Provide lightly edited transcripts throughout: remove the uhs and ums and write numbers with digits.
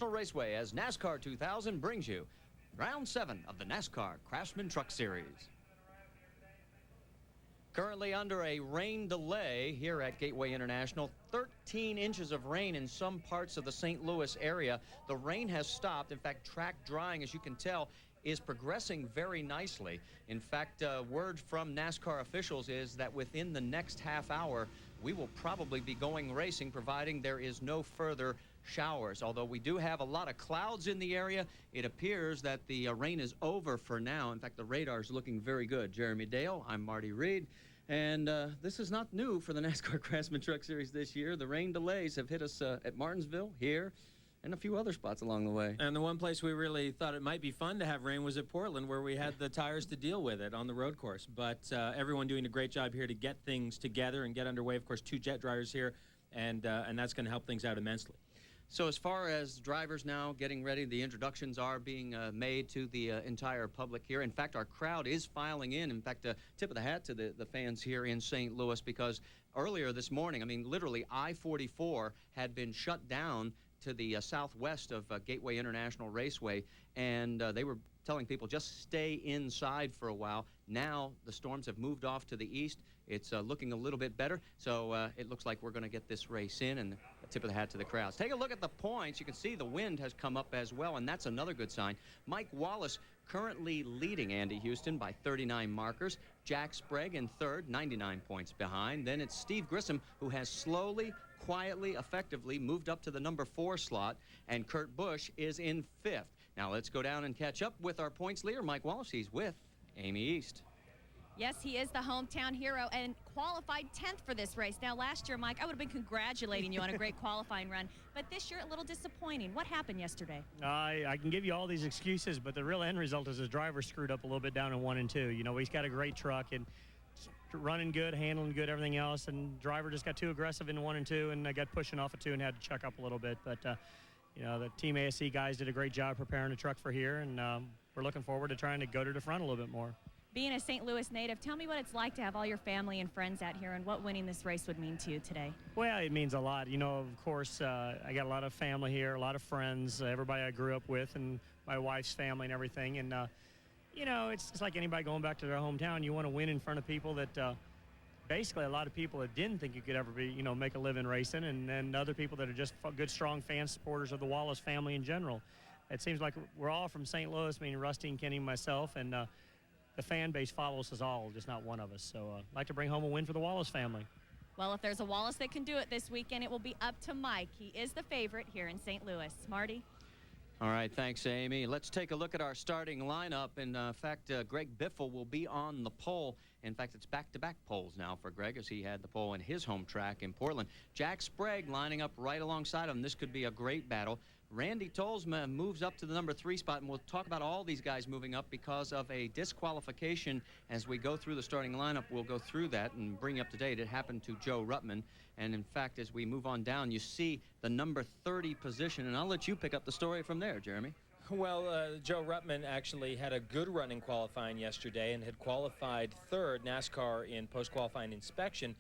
International Raceway as NASCAR 2000 brings you Round 7 of the NASCAR Craftsman Truck Series. Currently under a rain delay here at Gateway International, 13 inches of rain in some parts of the St. Louis area. The rain has stopped. In fact, track drying, as you can tell, is progressing very nicely. In fact, word from NASCAR officials is that within the next half hour, we will probably be going racing, providing there is no further showers. Although we do have a lot of clouds in the area, it appears that the rain is over for now. In fact, the radar is looking very good. Jeremy Dale, I'm Marty Reed. And this is not new for the NASCAR Craftsman Truck Series this year. The rain delays have hit us at Martinsville, here, and a few other spots along the way. And the one place we really thought it might be fun to have rain was at Portland, where we had the tires to deal with it on the road course. But everyone doing a great job here to get things together and get underway. Of course, 2 jet dryers here, and that's going to help things out immensely. So as far as drivers now getting ready, the introductions are being made to the entire public here. In fact, our crowd is filing in. In fact, tip of the hat to the fans here in St. Louis, because earlier this morning, I mean, literally I-44 had been shut down to the southwest of Gateway International Raceway, and they were telling people just stay inside for a while. Now the storms have moved off to the east. It's looking a little bit better, so it looks like we're going to get this race in, and a tip of the hat to the crowds. Take a look at the points. You can see the wind has come up as well, and that's another good sign. Mike Wallace currently leading Andy Houston by 39 markers. Jack Sprague in third, 99 points behind. Then it's Steve Grissom, who has slowly, quietly, effectively moved up to the number 4 slot, and Kurt Busch is in 5th. Now let's go down and catch up with our points leader, Mike Wallace. He's with Amy East. Yes, he is the hometown hero and qualified 10th for this race. Now, last year, Mike, I would have been congratulating you on a great qualifying run, but this year, a little disappointing. What happened yesterday? I can give you all these excuses, but the real end result is his driver screwed up a little bit down in 1 and 2. You know, he's got a great truck and running good, handling good, everything else, and driver just got too aggressive in 1 and 2, and I got pushing off at 2 and had to check up a little bit. But, you know, the Team ASC guys did a great job preparing the truck for here, and we're looking forward to trying to go to the front a little bit more. Being a St. Louis native, tell me what it's like to have all your family and friends out here and what winning this race would mean to you today. Well, it means a lot. You know, of course, I got a lot of family here, a lot of friends, everybody I grew up with, and my wife's family and everything. And, you know, it's just like anybody going back to their hometown. You want to win in front of people that basically a lot of people that didn't think you could ever be, you know, make a living racing, and then other people that are just good, strong fans, supporters of the Wallace family in general. It seems like we're all from St. Louis, I mean, Rusty and Kenny and myself, and the fan base follows us all, just not one of us. So I'd like to bring home a win for the Wallace family. Well, if there's a Wallace that can do it this weekend, it will be up to Mike. He is the favorite here in St. Louis. Marty? All right, thanks, Amy. Let's take a look at our starting lineup. In fact, Greg Biffle will be on the pole. In fact, it's back-to-back poles now for Greg, as he had the pole in his home track in Portland. Jack Sprague lining up right alongside him. This could be a great battle. Randy Tolsma moves up to the number 3 spot, and we'll talk about all these guys moving up because of a disqualification. As we go through the starting lineup, we'll go through that and bring you up to date. It happened to Joe Ruttman, and in fact, as we move on down, you see the number 30 position, and I'll let you pick up the story from there, Jeremy. Well, Joe Ruttman actually had a good run in qualifying yesterday and had qualified 3rd. NASCAR in post-qualifying inspection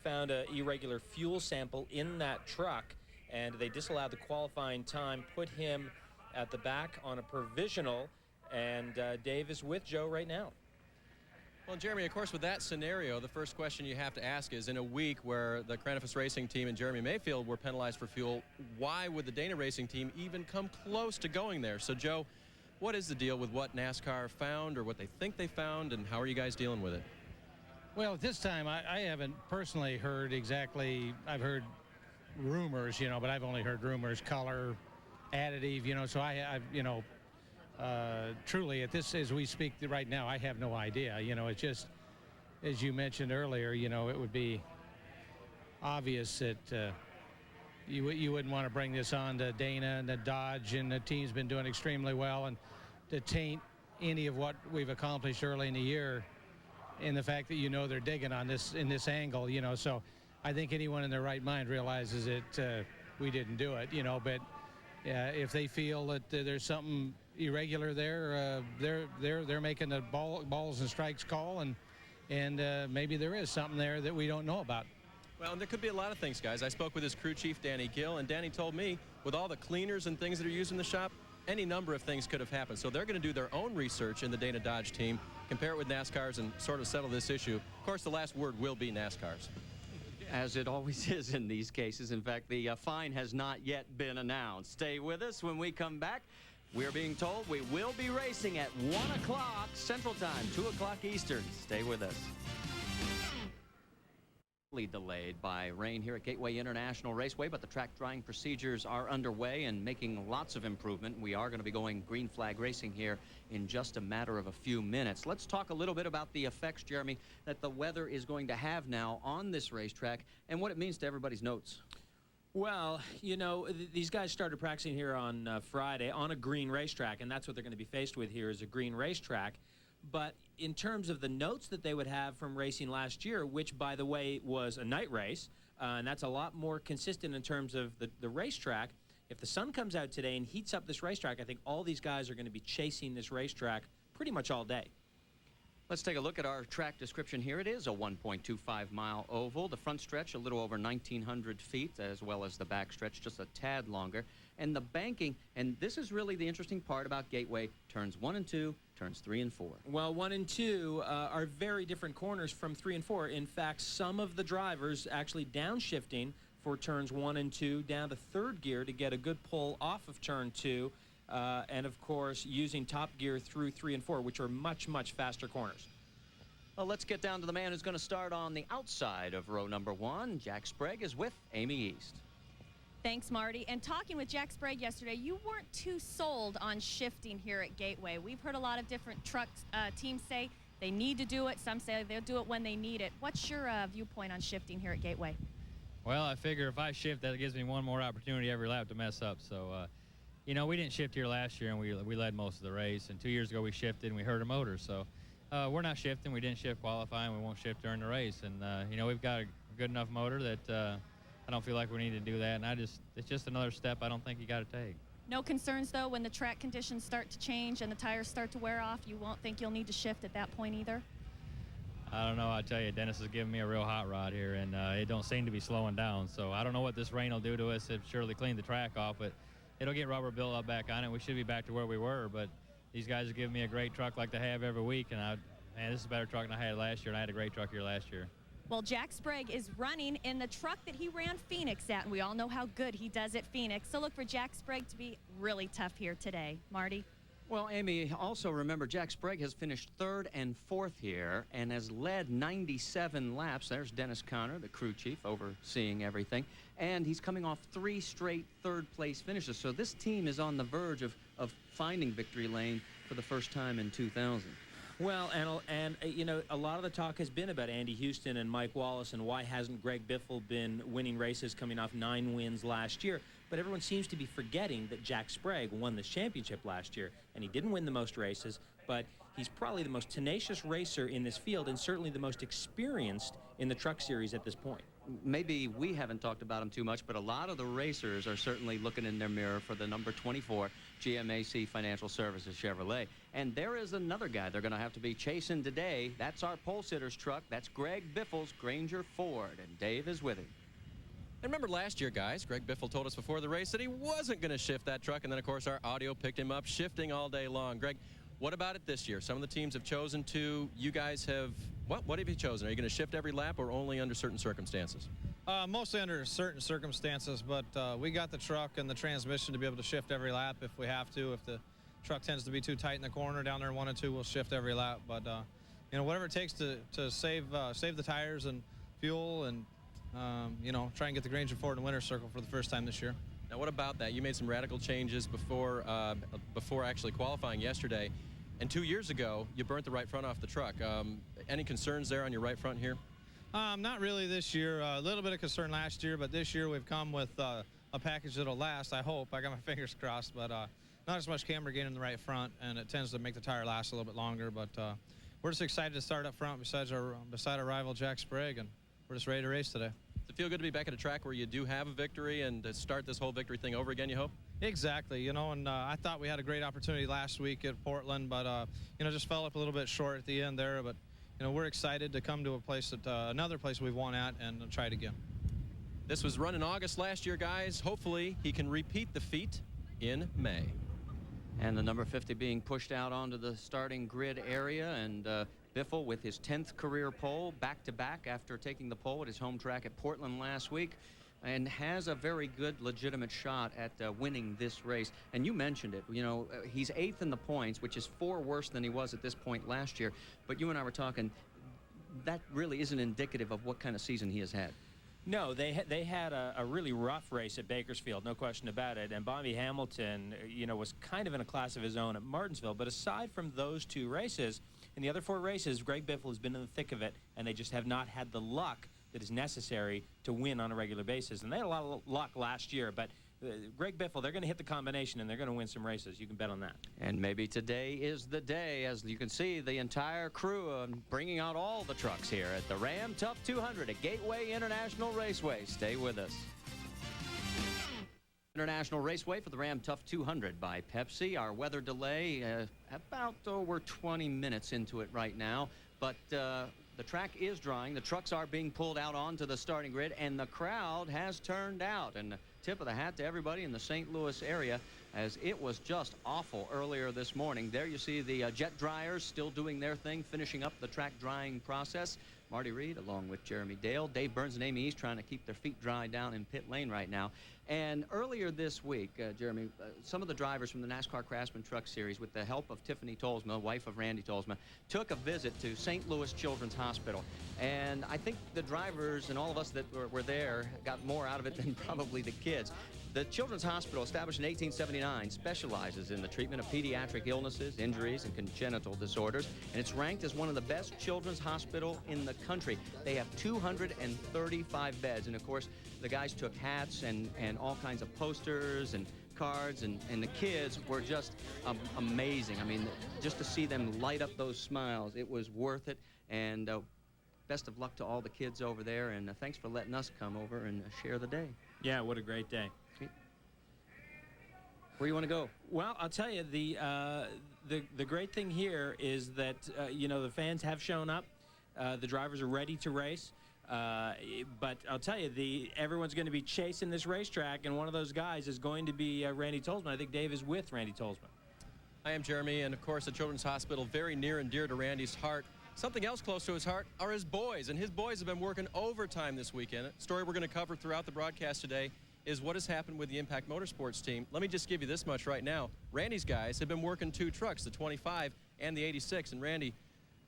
found an irregular fuel sample in that truck, and they disallowed the qualifying time, put him at the back on a provisional, and Dave is with Joe right now. Well, Jeremy, of course, with that scenario, the first question you have to ask is, in a week where the Cranifus Racing Team and Jeremy Mayfield were penalized for fuel, why would the Dana Racing Team even come close to going there? So, Joe, what is the deal with what NASCAR found or what they think they found, and how are you guys dealing with it? Well, at this time, I haven't personally heard exactly. I've heard rumors, you know, but I've only heard rumors, color, additive, you know, so I've, you know, truly at this, as we speak right now, I have no idea. You know, it's just, as you mentioned earlier, you know, it would be obvious that you wouldn't want to bring this on to Dana and the Dodge, and the team's been doing extremely well, and to taint any of what we've accomplished early in the year in the fact that, you know, they're digging on this in this angle, you know. So I think anyone in their right mind realizes that we didn't do it, you know, but if they feel that there's something irregular there, they're making the balls and strikes call, and maybe there is something there that we don't know about. Well, and there could be a lot of things, guys. I spoke with his crew chief, Danny Gill, and Danny told me with all the cleaners and things that are used in the shop, any number of things could have happened. So they're going to do their own research in the Dana Dodge team, compare it with NASCAR's, and sort of settle this issue. Of course, the last word will be NASCAR's. As it always is in these cases. In fact, the fine has not yet been announced. Stay with us. When we come back, we're being told we will be racing at 1 o'clock Central Time, 2 o'clock Eastern. Stay with us. Delayed by rain here at Gateway International Raceway, but the track drying procedures are underway and making lots of improvement. We are going to be going green flag racing here in just a matter of a few minutes. Let's talk a little bit about the effects, Jeremy, that the weather is going to have now on this racetrack and what it means to everybody's notes. Well, you know, these guys started practicing here on Friday on a green racetrack, and that's what they're going to be faced with here is a green racetrack. But in terms of the notes that they would have from racing last year, which, by the way, was a night race, and that's a lot more consistent in terms of the racetrack, if the sun comes out today and heats up this racetrack, I think all these guys are going to be chasing this racetrack pretty much all day. Let's take a look at our track description here. It is a 1.25-mile oval. The front stretch a little over 1,900 feet, as well as the back stretch just a tad longer. And the banking, and this is really the interesting part about Gateway, turns 1 and 2, turns 3 and 4. Well, 1 and 2 are very different corners from 3 and 4. In fact, some of the drivers actually downshifting for turns 1 and 2 down to third gear to get a good pull off of turn 2. And, of course, using top gear through 3 and 4, which are much, much faster corners. Well, let's get down to the man who's going to start on the outside of row number 1. Jack Sprague is with Amy East. Thanks, Marty. And talking with Jack Sprague yesterday, you weren't too sold on shifting here at Gateway. We've heard a lot of different truck teams say they need to do it. Some say they'll do it when they need it. What's your viewpoint on shifting here at Gateway? Well, I figure if I shift, that gives me one more opportunity every lap to mess up. So, you know, we didn't shift here last year, and we led most of the race. And 2 years ago, we shifted, and we hurt a motor. So we're not shifting. We didn't shift qualifying. We won't shift during the race. And, you know, we've got a good enough motor that I don't feel like we need to do that. And it's just another step I don't think you got to take. No concerns, though, when the track conditions start to change and the tires start to wear off? You won't think you'll need to shift at that point either? I don't know. I tell you, Dennis is giving me a real hot rod here, and it don't seem to be slowing down. So I don't know what this rain will do to us. It surely cleaned the track off, but it'll get rubber buildup back on it. We should be back to where we were, but these guys are giving me a great truck like they have every week, and man, this is a better truck than I had last year, and I had a great truck here last year. Well, Jack Sprague is running in the truck that he ran Phoenix at, and we all know how good he does at Phoenix. So look for Jack Sprague to be really tough here today. Marty? Well, Amy, also remember Jack Sprague has finished 3rd and 4th here and has led 97 laps. There's Dennis Conner, the crew chief, overseeing everything. And he's coming off 3 straight third-place finishes. So this team is on the verge of finding victory lane for the first time in 2000. Well, and you know, a lot of the talk has been about Andy Houston and Mike Wallace and why hasn't Greg Biffle been winning races coming off 9 wins last year. But everyone seems to be forgetting that Jack Sprague won this championship last year, and he didn't win the most races, but he's probably the most tenacious racer in this field and certainly the most experienced in the truck series at this point. Maybe we haven't talked about him too much, but a lot of the racers are certainly looking in their mirror for the number 24 GMAC Financial Services Chevrolet. And there is another guy they're going to have to be chasing today. That's our pole sitter's truck. That's Greg Biffle's Granger Ford, and Dave is with him. And remember last year, guys, Greg Biffle told us before the race that he wasn't going to shift that truck, and then, of course, our audio picked him up, shifting all day long. Greg, what about it this year? Some of the teams have chosen to. You guys have, what have you chosen? Are you going to shift every lap or only under certain circumstances? Mostly under certain circumstances, but we got the truck and the transmission to be able to shift every lap if we have to. If the truck tends to be too tight in the corner down there 1 and 2, we'll shift every lap. But, you know, whatever it takes to save the tires and fuel and, you know, try and get the Granger Ford in the winner's circle for the first time this year. Now, what about that? You made some radical changes before actually qualifying yesterday. And 2 years ago, you burnt the right front off the truck. Any concerns there on your right front here? Not really this year. A little bit of concern last year, but this year we've come with a package that'll last, I hope. I got my fingers crossed, but not as much camber gain in the right front, and it tends to make the tire last a little bit longer. But we're just excited to start up front beside our rival Jack Sprague, and we're just ready to race today. Does it feel good to be back at a track where you do have a victory and to start this whole victory thing over again, you hope? Exactly, you know, and I thought we had a great opportunity last week at Portland, but, you know, just fell up a little bit short at the end there. But, you know, we're excited to come to a place that, another place we've won at and try it again. This was run in August last year, guys. Hopefully he can repeat the feat in May. And the number 50 being pushed out onto the starting grid area, and Biffle with his 10th career pole, back-to-back after taking the pole at his home track at Portland last week, and has a very good legitimate shot at winning this race. And you mentioned it, you know, he's 8th in the points, which is 4 worse than he was at this point last year. But you and I were talking, that really isn't indicative of what kind of season he has had. No, they had a really rough race at Bakersfield, no question about it. And Bobby Hamilton, you know, was kind of in a class of his own at Martinsville. But aside from those 2 races, in the other 4 races, Greg Biffle has been in the thick of it, and they just have not had the luck that is necessary to win on a regular basis. And they had a lot of luck last year, but Greg Biffle, they're going to hit the combination, and they're going to win some races. You can bet on that. And maybe today is the day. As you can see, the entire crew bringing out all the trucks here at the Ram Tough 200 at Gateway International Raceway. Stay with us. International Raceway for the Ram Tough 200 by Pepsi. Our weather delay, about we're 20 minutes into it right now, but the track is drying. The trucks are being pulled out onto the starting grid, and the crowd has turned out. And tip of the hat to everybody in the St. Louis area, as it was just awful earlier this morning. There you see the jet dryers still doing their thing, finishing up the track drying process. Marty Reed along with Jeremy Dale, Dave Burns and Amy East trying to keep their feet dry down in pit lane right now. And earlier this week, Jeremy, some of the drivers from the NASCAR Craftsman Truck Series, with the help of Tiffany Tolsma, wife of Randy Tolsma, took a visit to St. Louis Children's Hospital. And I think the drivers and all of us that were there got more out of it than probably the kids. The Children's Hospital, established in 1879, specializes in the treatment of pediatric illnesses, injuries, and congenital disorders, and it's ranked as one of the best children's hospitals in the country. They have 235 beds, and of course, the guys took hats and all kinds of posters and cards, and the kids were just amazing. I mean, just to see them light up those smiles, it was worth it. And best of luck to all the kids over there, and thanks for letting us come over and share the day. Yeah, what a great day. Where you want to go? Well, I'll tell you, the great thing here is that, you know, the fans have shown up. The drivers are ready to race. But I'll tell you, everyone's going to be chasing this racetrack, and one of those guys is going to be Randy Tolsma. I think Dave is with Randy Tolsma. I am Jeremy, and of course the Children's Hospital, very near and dear to Randy's heart. Something else close to his heart are his boys, and his boys have been working overtime this weekend. A story we're going to cover throughout the broadcast today is what has happened with the Impact Motorsports team. Let me just give you this much right now. Randy's guys have been working 2 trucks, the 25 and the 86. And Randy,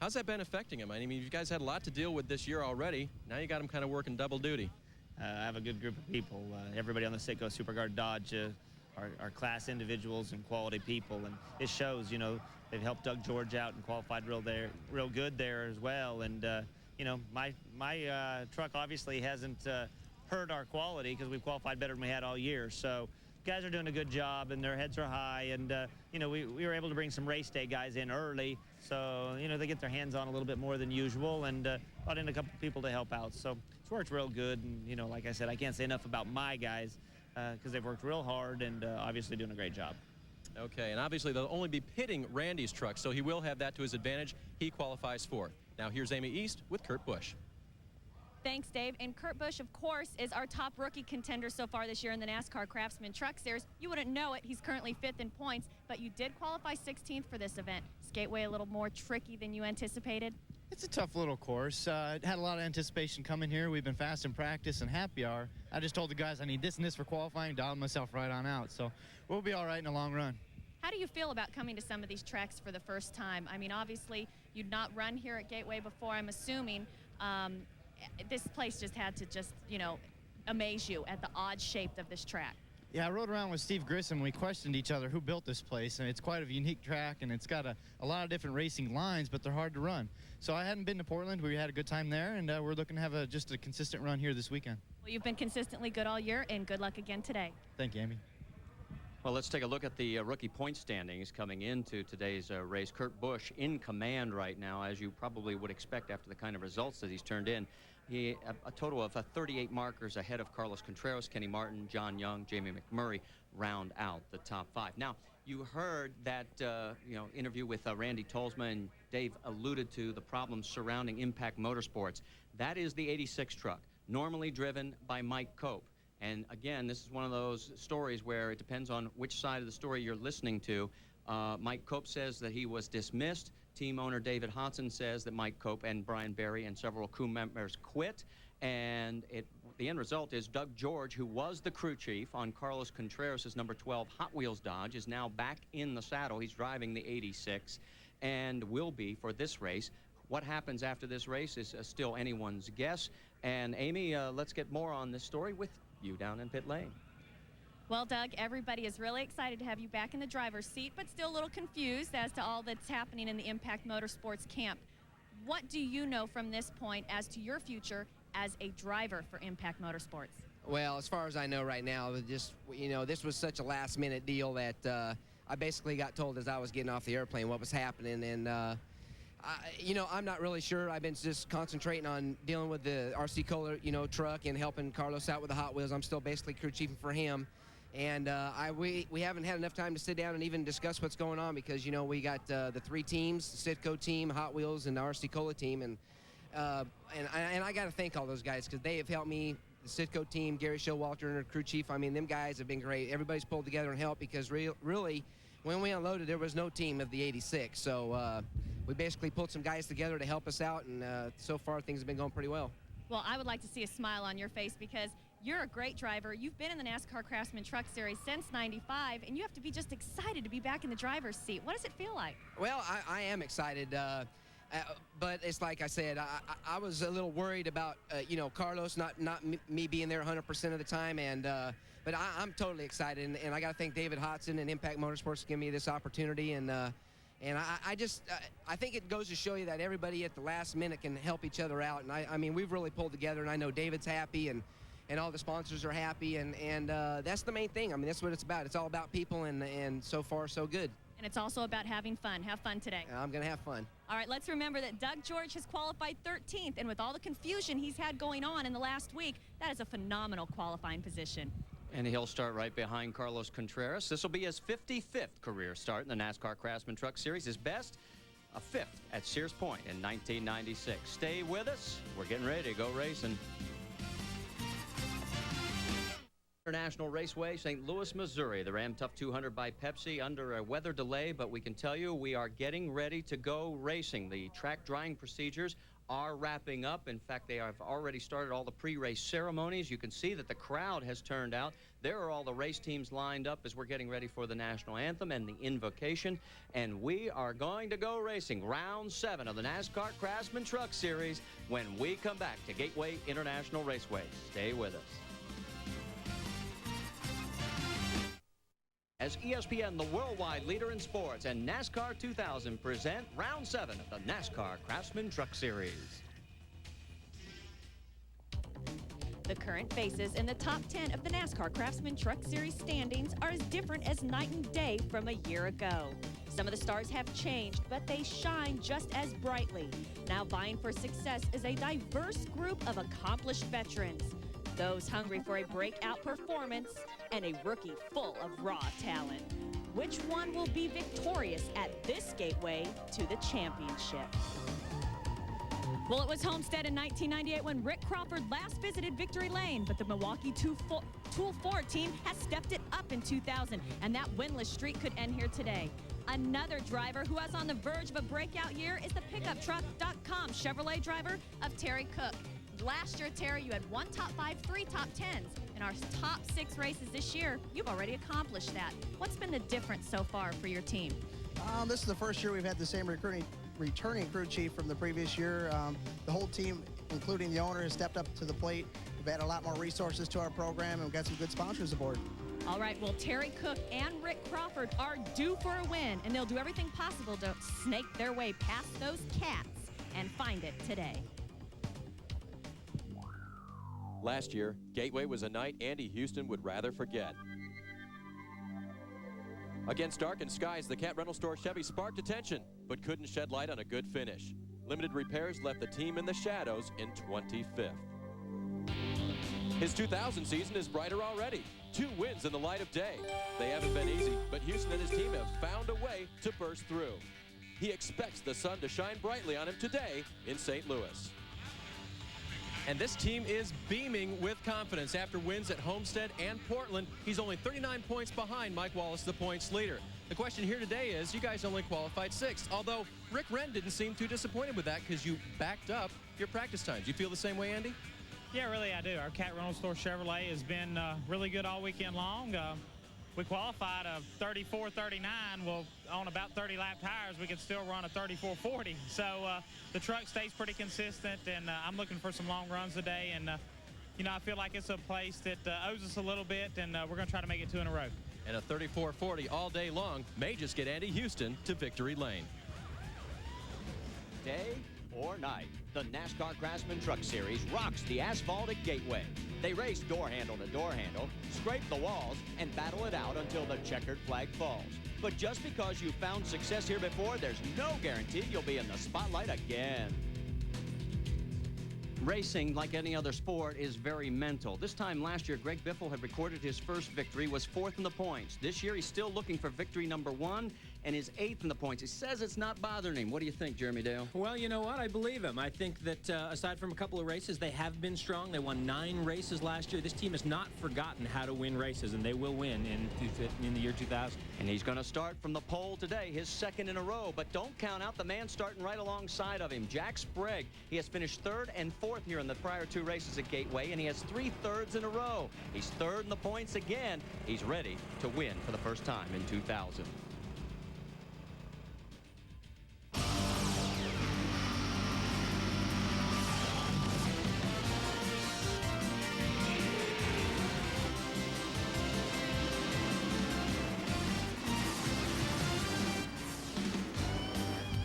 how's that been affecting him? I mean, you guys had a lot to deal with this year already. Now you got them kind of working double duty. I have a good group of people. Everybody on the Citgo Superguard Dodge are class individuals and quality people, and it shows. You know, they've helped Doug George out and qualified real good there as well. And you know, my truck obviously hasn't hurt our quality because we've qualified better than we had all year. So guys are doing a good job, and their heads are high. And you know, we were able to bring some race day guys in early, so you know, they get their hands on a little bit more than usual, and brought in a couple people to help out. So it's worked real good. And you know, like I said, I can't say enough about my guys because they've worked real hard and obviously doing a great job. Okay, and obviously they'll only be pitting Randy's truck, so he will have that to his advantage. He qualifies 4th. Now here's Amy East with Kurt Busch. Thanks, Dave. And Kurt Busch, of course, is our top rookie contender so far this year in the NASCAR Craftsman Truck Series. You wouldn't know it. He's currently 5th in points, but you did qualify 16th for this event. Is Gateway a little more tricky than you anticipated? It's a tough little course. Had a lot of anticipation coming here. We've been fast in practice and happy hour. I just told the guys I need this and this for qualifying, dialed myself right on out. So we'll be all right in the long run. How do you feel about coming to some of these tracks for the first time? I mean, obviously, you'd not run here at Gateway before, I'm assuming. This place just had to you know, amaze you at the odd shape of this track. Yeah, I rode around with Steve Grissom. We questioned each other who built this place, and it's quite a unique track, and it's got a lot of different racing lines, but they're hard to run. So I hadn't been to Portland. We had a good time there, and we're looking to have just a consistent run here this weekend. Well, you've been consistently good all year, and good luck again today. Thank you, Amy. Well, let's take a look at the rookie point standings coming into today's race. Kurt Busch in command right now, as you probably would expect after the kind of results that he's turned in. He a total of 38 markers ahead of Carlos Contreras, Kenny Martin, John Young, Jamie McMurray round out the top 5. Now, you heard that you know, interview with Randy Tolsma, and Dave alluded to the problems surrounding Impact Motorsports. That is the 86 truck. normally driven by Mike Cope. And again, this is one of those stories where it depends on which side of the story you're listening to. Mike Cope says that he was dismissed. Team owner David Hodson says that Mike Cope and Brian Berry and several crew members quit. And the end result is Doug George, who was the crew chief on Carlos Contreras' number 12 Hot Wheels Dodge, is now back in the saddle. He's driving the 86 and will be for this race. What happens after this race is still anyone's guess. And Amy, let's get more on this story with you down in pit lane. Well, Doug, everybody is really excited to have you back in the driver's seat, but still a little confused as to all that's happening in the Impact Motorsports camp. What do you know from this point as to your future as a driver for Impact Motorsports? Well, as far as I know right now, just, you know, this was such a last-minute deal that I basically got told as I was getting off the airplane what was happening, and you know, I'm not really sure. I've been just concentrating on dealing with the RC Cola, you know, truck and helping Carlos out with the Hot Wheels. I'm still basically crew chiefing for him, and we haven't had enough time to sit down and even discuss what's going on because, you know, we got the 3 teams, the Citco team, Hot Wheels, and the RC Cola team, and I got to thank all those guys because they have helped me. The Citco team, Gary Showalter, and crew chief. I mean, them guys have been great. Everybody's pulled together and helped because really, when we unloaded, there was no team of the 86. So we basically pulled some guys together to help us out, and so far things have been going pretty well. Well, I would like to see a smile on your face because you're a great driver. You've been in the NASCAR Craftsman Truck Series since '95, and you have to be just excited to be back in the driver's seat. What does it feel like? Well, I am excited. But it's like I said, I was a little worried about, you know, Carlos, not me being there 100% of the time. And but I'm totally excited. And I got to thank David Hodson and Impact Motorsports for giving me this opportunity. And I think it goes to show you that everybody at the last minute can help each other out. And I mean, we've really pulled together. And I know David's happy and all the sponsors are happy. And that's the main thing. I mean, that's what it's about. It's all about people. And so far, so good. And it's also about having fun. Have fun today. I'm going to have fun. All right, let's remember that Doug George has qualified 13th, and with all the confusion he's had going on in the last week, that is a phenomenal qualifying position. And he'll start right behind Carlos Contreras. This will be his 55th career start in the NASCAR Craftsman Truck Series. His best, a 5th at Sears Point in 1996. Stay with us. We're getting ready to go racing. International Raceway, St. Louis, Missouri. The Ram Tough 200 by Pepsi under a weather delay, but we can tell you we are getting ready to go racing. The track drying procedures are wrapping up. In fact, they have already started all the pre-race ceremonies. You can see that the crowd has turned out. There are all the race teams lined up as we're getting ready for the national anthem and the invocation. And we are going to go racing round 7 of the NASCAR Craftsman Truck Series when we come back to Gateway International Raceway. Stay with us. As ESPN, the worldwide leader in sports, and NASCAR 2000 present Round 7 of the NASCAR Craftsman Truck Series. The current faces in the top 10 of the NASCAR Craftsman Truck Series standings are as different as night and day from a year ago. Some of the stars have changed, but they shine just as brightly. Now vying for success is a diverse group of accomplished veterans. Those hungry for a breakout performance and a rookie full of raw talent. Which one will be victorious at this gateway to the championship? Well, it was Homestead in 1998 when Rick Crawford last visited Victory Lane, but the Milwaukee Tool Ford team has stepped it up in 2000, and that winless streak could end here today. Another driver who is on the verge of a breakout year is the PickupTruck.com Chevrolet driver of Terry Cook. Last year, Terry, you had 1 top 5, 3 top 10s. In our top 6 races this year, you've already accomplished that. What's been the difference so far for your team? This is the first year we've had the same returning crew chief from the previous year. The whole team, including the owner, has stepped up to the plate. We've added a lot more resources to our program, and we've got some good sponsors aboard. All right, well, Terry Cook and Rick Crawford are due for a win, and they'll do everything possible to snake their way past those cats and find it today. Last year, Gateway was a night Andy Houston would rather forget. Against darkened skies, the Cat Rental Store Chevy sparked attention, but couldn't shed light on a good finish. Limited repairs left the team in the shadows in 25th. His 2000 season is brighter already. 2 wins in the light of day. They haven't been easy, but Houston and his team have found a way to burst through. He expects the sun to shine brightly on him today in St. Louis. And this team is beaming with confidence after wins at Homestead and Portland. He's only 39 points behind Mike Wallace, the points leader. The question here today is, you guys only qualified 6th, although Rick Wren didn't seem too disappointed with that because you backed up your practice times. You feel the same way, Andy? Yeah, really I do. Our Cat Rental Store Chevrolet has been really good all weekend long. We qualified a 34.39. Well, on about 30 lap tires, we could still run a 34.40. So the truck stays pretty consistent, and I'm looking for some long runs today. And, you know, I feel like it's a place that owes us a little bit, and we're going to try to make it 2 in a row. And a 34.40 all day long may just get Andy Houston to victory lane. Day or night, the NASCAR Craftsman Truck Series rocks the asphalt at Gateway. They race door handle to door handle, scrape the walls, and battle it out until the checkered flag falls. But just because you found success here before, there's no guarantee you'll be in the spotlight again. Racing, like any other sport, is very mental. This time last year, Greg Biffle had recorded his first victory, was 4th in the points. This year, he's still looking for victory number 1 and is 8th in the points. He says it's not bothering him. What do you think, Jeremy Dale? Well, you know what? I believe him. I think that aside from a couple of races, they have been strong. They won 9 races last year. This team has not forgotten how to win races, and they will win in the year 2000. And he's going to start from the pole today, his 2nd in a row. But don't count out the man starting right alongside of him, Jack Sprague. He has finished 3rd and 4th here in the prior 2 races at Gateway, and he has 3 thirds in a row. He's 3rd in the points again. He's ready to win for the first time in 2000.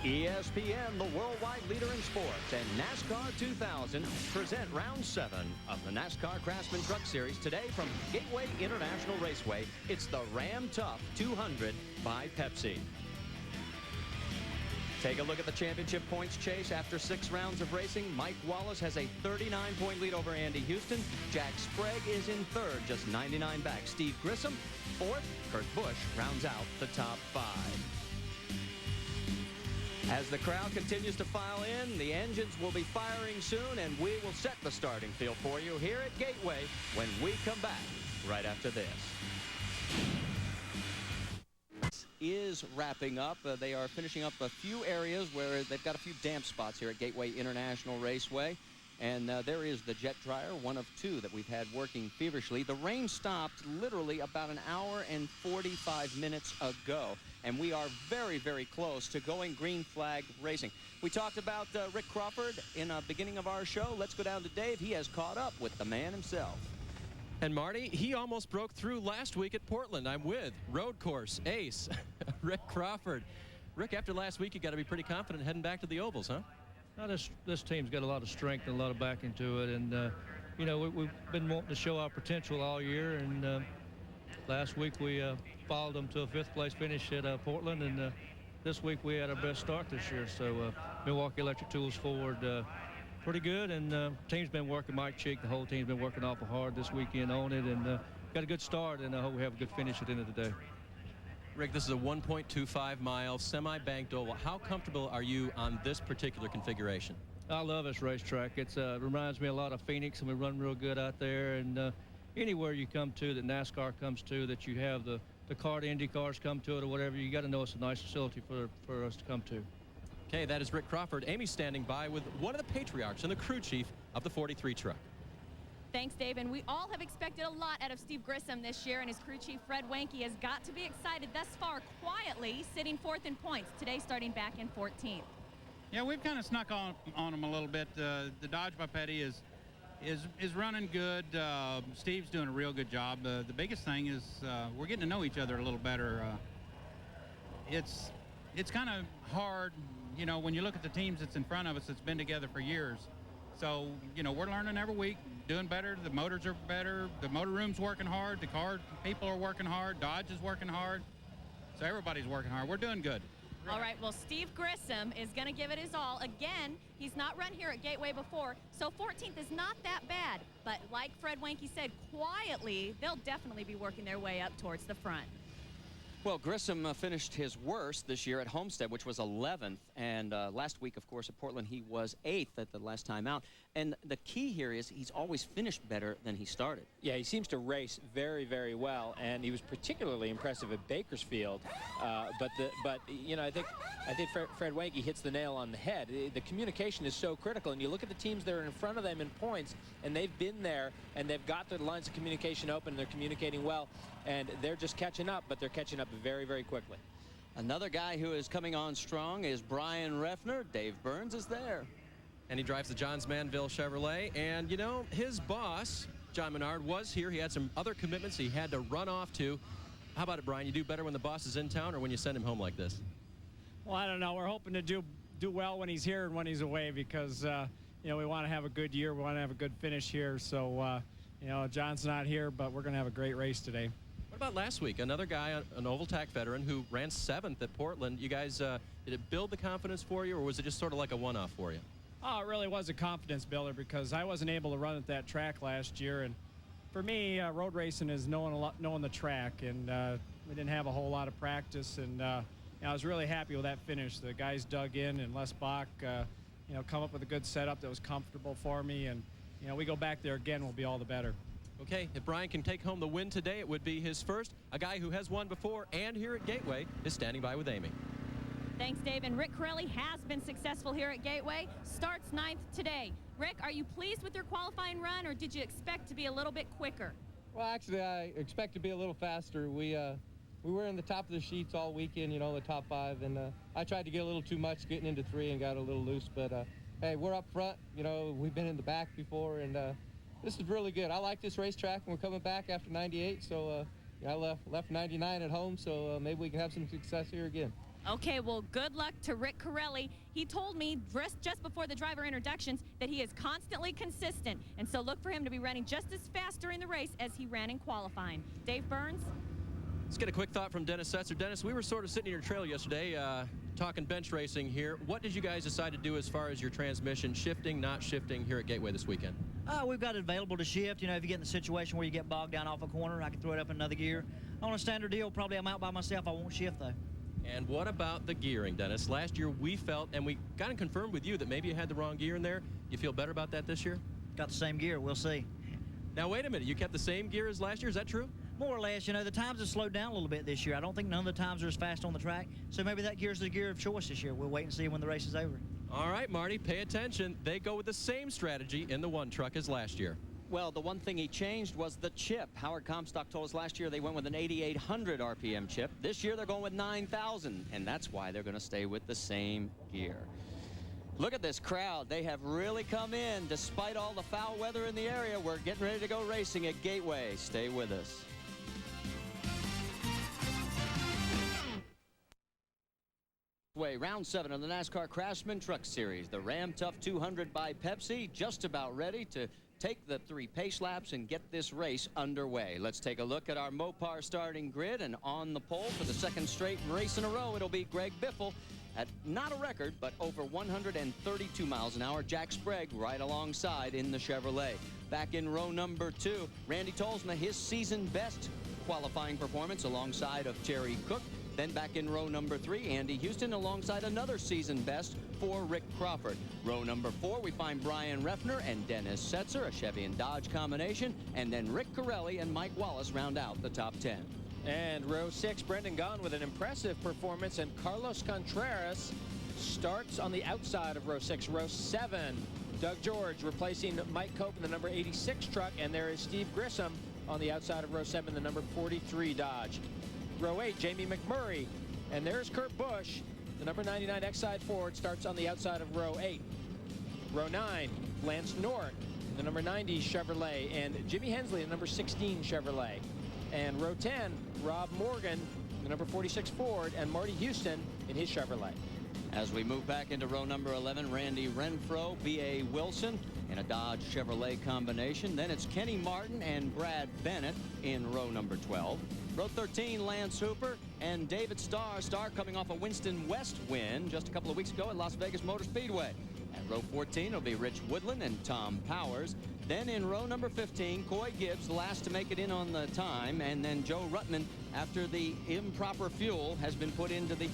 ESPN, the worldwide leader in sports, and NASCAR 2000 present Round 7 of the NASCAR Craftsman Truck Series today from Gateway International Raceway. It's the Ram Tough 200 by Pepsi. Take a look at the championship points chase after 6 rounds of racing. Mike Wallace has a 39-point lead over Andy Houston. Jack Sprague is in 3rd, just 99 back. Steve Grissom, 4th. Kurt Busch rounds out the top 5. As the crowd continues to file in, the engines will be firing soon, and we will set the starting field for you here at Gateway when we come back right after this. Is wrapping up. They are finishing up a few areas where they've got a few damp spots here at Gateway International Raceway. And there is the jet dryer, one of 2 that we've had working feverishly. The rain stopped literally about an hour and 45 minutes ago. And we are very, very close to going green flag racing. We talked about Rick Crawford in the beginning of our show. Let's go down to Dave. He has caught up with the man himself. And Marty, he almost broke through last week at Portland. I'm with road course ace, Rick Crawford. Rick, after last week, you got to be pretty confident heading back to the ovals, huh? Now this team's got a lot of strength and a lot of backing to it, and you know, we've been wanting to show our potential all year, and last week we followed them to a 5th place finish at Portland, and this week we had our best start this year. So Milwaukee Electric Tools Ford pretty good, and team's been working. Mike Cheek, the whole team's been working awful hard this weekend on it, and got a good start, and I hope we have a good finish at the end of the day. Rick, this is a 1.25-mile semi-banked oval. How comfortable are you on this particular configuration? I love this racetrack. It reminds me a lot of Phoenix, and we run real good out there. And anywhere you come to that NASCAR comes to, that you have the kart, Indy cars come to it or whatever, you got to know it's a nice facility for us to come to. Okay, that is Rick Crawford. Amy's standing by with one of the patriarchs and the crew chief of the 43 truck. Thanks, Dave. And we all have expected a lot out of Steve Grissom this year, and his crew chief, Fred Wanke, has got to be excited thus far, quietly sitting 4th in points, today starting back in 14th. Yeah, we've kind of snuck on him a little bit. The Dodge by Petty is running good. Steve's doing a real good job. The biggest thing is we're getting to know each other a little better. It's kind of hard, you know, when you look at the teams that's in front of us that's been together for years. So, you know, we're learning every week, doing better. The motors are better. The motor room's working hard. The car people are working hard. Dodge is working hard. So everybody's working hard. We're doing good. All right, well, Steve Grissom is going to give it his all. Again, he's not run here at Gateway before, so 14th is not that bad. But like Fred Wanke said, quietly, they'll definitely be working their way up towards the front. Well, Grissom finished his worst this year at Homestead, which was 11th. And last week, of course, at Portland, he was 8th at the last time out. And the key here is he's always finished better than he started. Yeah, he seems to race very, very well, and he was particularly impressive at Bakersfield. But you know, I think Fred Wanke hits the nail on the head. The communication is so critical, and you look at the teams that are in front of them in points, and they've been there, and they've got their lines of communication open, and they're communicating well, and they're just catching up, but they're catching up very, very quickly. Another guy who is coming on strong is Brian Reffner. Dave Burns is there. And he drives the Johns Manville Chevrolet. And, you know, his boss, John Menard, was here. He had some other commitments he had to run off to. How about it, Brian? You do better when the boss is in town or when you send him home like this? Well, I don't know. We're hoping to do well when he's here and when he's away because, you know, we want to have a good year. We want to have a good finish here. So, you know, John's not here, but we're going to have a great race today. What about last week? Another guy, an Oval Tack veteran who ran 7th at Portland. You guys, did it build the confidence for you, or was it just sort of like a one-off for you? Oh, it really was a confidence builder because I wasn't able to run at that track last year. And for me, road racing is knowing the track. And we didn't have a whole lot of practice. And you know, I was really happy with that finish. The guys dug in, and Les Bach, you know, come up with a good setup that was comfortable for me. And, you know, we go back there again, we'll be all the better. Okay, if Brian can take home the win today, it would be his first. A guy who has won before and here at Gateway is standing by with Amy. Thanks, Dave. And Rick Corelli has been successful here at Gateway. Starts 9th today. Rick, are you pleased with your qualifying run, or did you expect to be a little bit quicker? Well, actually, I expect to be a little faster. We were in the top of the sheets all weekend, you know, the top 5, and I tried to get a little too much getting into 3 and got a little loose. But hey, we're up front. You know, we've been in the back before, and this is really good. I like this racetrack, and we're coming back after 98. So I left 99 at home, so maybe we can have some success here again. Okay, well, good luck to Rick Corelli. He told me just before the driver introductions that he is constantly consistent, and so look for him to be running just as fast during the race as he ran in qualifying. Dave Burns? Let's get a quick thought from Dennis Setzer. Dennis, we were sort of sitting in your trail yesterday talking bench racing here. What did you guys decide to do as far as your transmission, shifting, not shifting here at Gateway this weekend? We've got it available to shift. You know, if you get in a situation where you get bogged down off a corner, I can throw it up in another gear. On a standard deal, probably I'm out by myself. I won't shift, though. And what about the gearing, Dennis? Last year we felt, and we got it confirmed with you, that maybe you had the wrong gear in there. You feel better about that this year? Got the same gear. We'll see. Now, wait a minute. You kept the same gear as last year? Is that true? More or less. You know, the times have slowed down a little bit this year. I don't think none of the times are as fast on the track, so maybe that gear's the gear of choice this year. We'll wait and see when the race is over. All right, Marty, pay attention. They go with the same strategy in the one truck as last year. Well, the one thing he changed was the chip. Howard Comstock told us last year they went with an 8,800 RPM chip. This year they're going with 9,000, and that's why they're going to stay with the same gear. Look at this crowd. They have really come in despite all the foul weather in the area. We're getting ready to go racing at Gateway. Stay with us. Round 7 of the NASCAR Craftsman Truck Series. The Ram Tough 200 by Pepsi just about ready to take the 3 pace laps and get this race underway. Let's take a look at our Mopar starting grid, and on the pole for the second straight race in a row, it'll be Greg Biffle at not a record, but over 132 miles an hour. Jack Sprague right alongside in the Chevrolet. Back in row number 2, Randy Tolsma, his season best qualifying performance alongside of Terry Cook. Then back in row number 3, Andy Houston alongside another season best for Rick Crawford. Row number 4, we find Brian Reffner and Dennis Setzer, a Chevy and Dodge combination. And then Rick Corelli and Mike Wallace round out the top 10. And row 6, Brendan Gaughan with an impressive performance, and Carlos Contreras starts on the outside of row 6. Row 7, Doug George replacing Mike Cope in the number 86 truck, and there is Steve Grissom on the outside of row 7, the number 43 Dodge. Row 8, Jamie McMurray, and there's Kurt Busch, the number 99 Exide Ford, starts on the outside of row 8. Row 9, Lance Nort, the number 90 Chevrolet, and Jimmy Hensley, the number 16 Chevrolet. And row 10, Rob Morgan, the number 46 Ford, and Marty Houston in his Chevrolet. As we move back into row number 11, Randy Renfro, B.A. Wilson in a Dodge Chevrolet combination. Then it's Kenny Martin and Brad Bennett in row number 12. Row 13, Lance Hooper and David Starr. Starr coming off a Winston West win just a couple of weeks ago at Las Vegas Motor Speedway. At row 14, it'll be Rich Woodland and Tom Powers. Then in row number 15, Coy Gibbs, last to make it in on the time, and then Joe Ruttman after the improper fuel has been put into the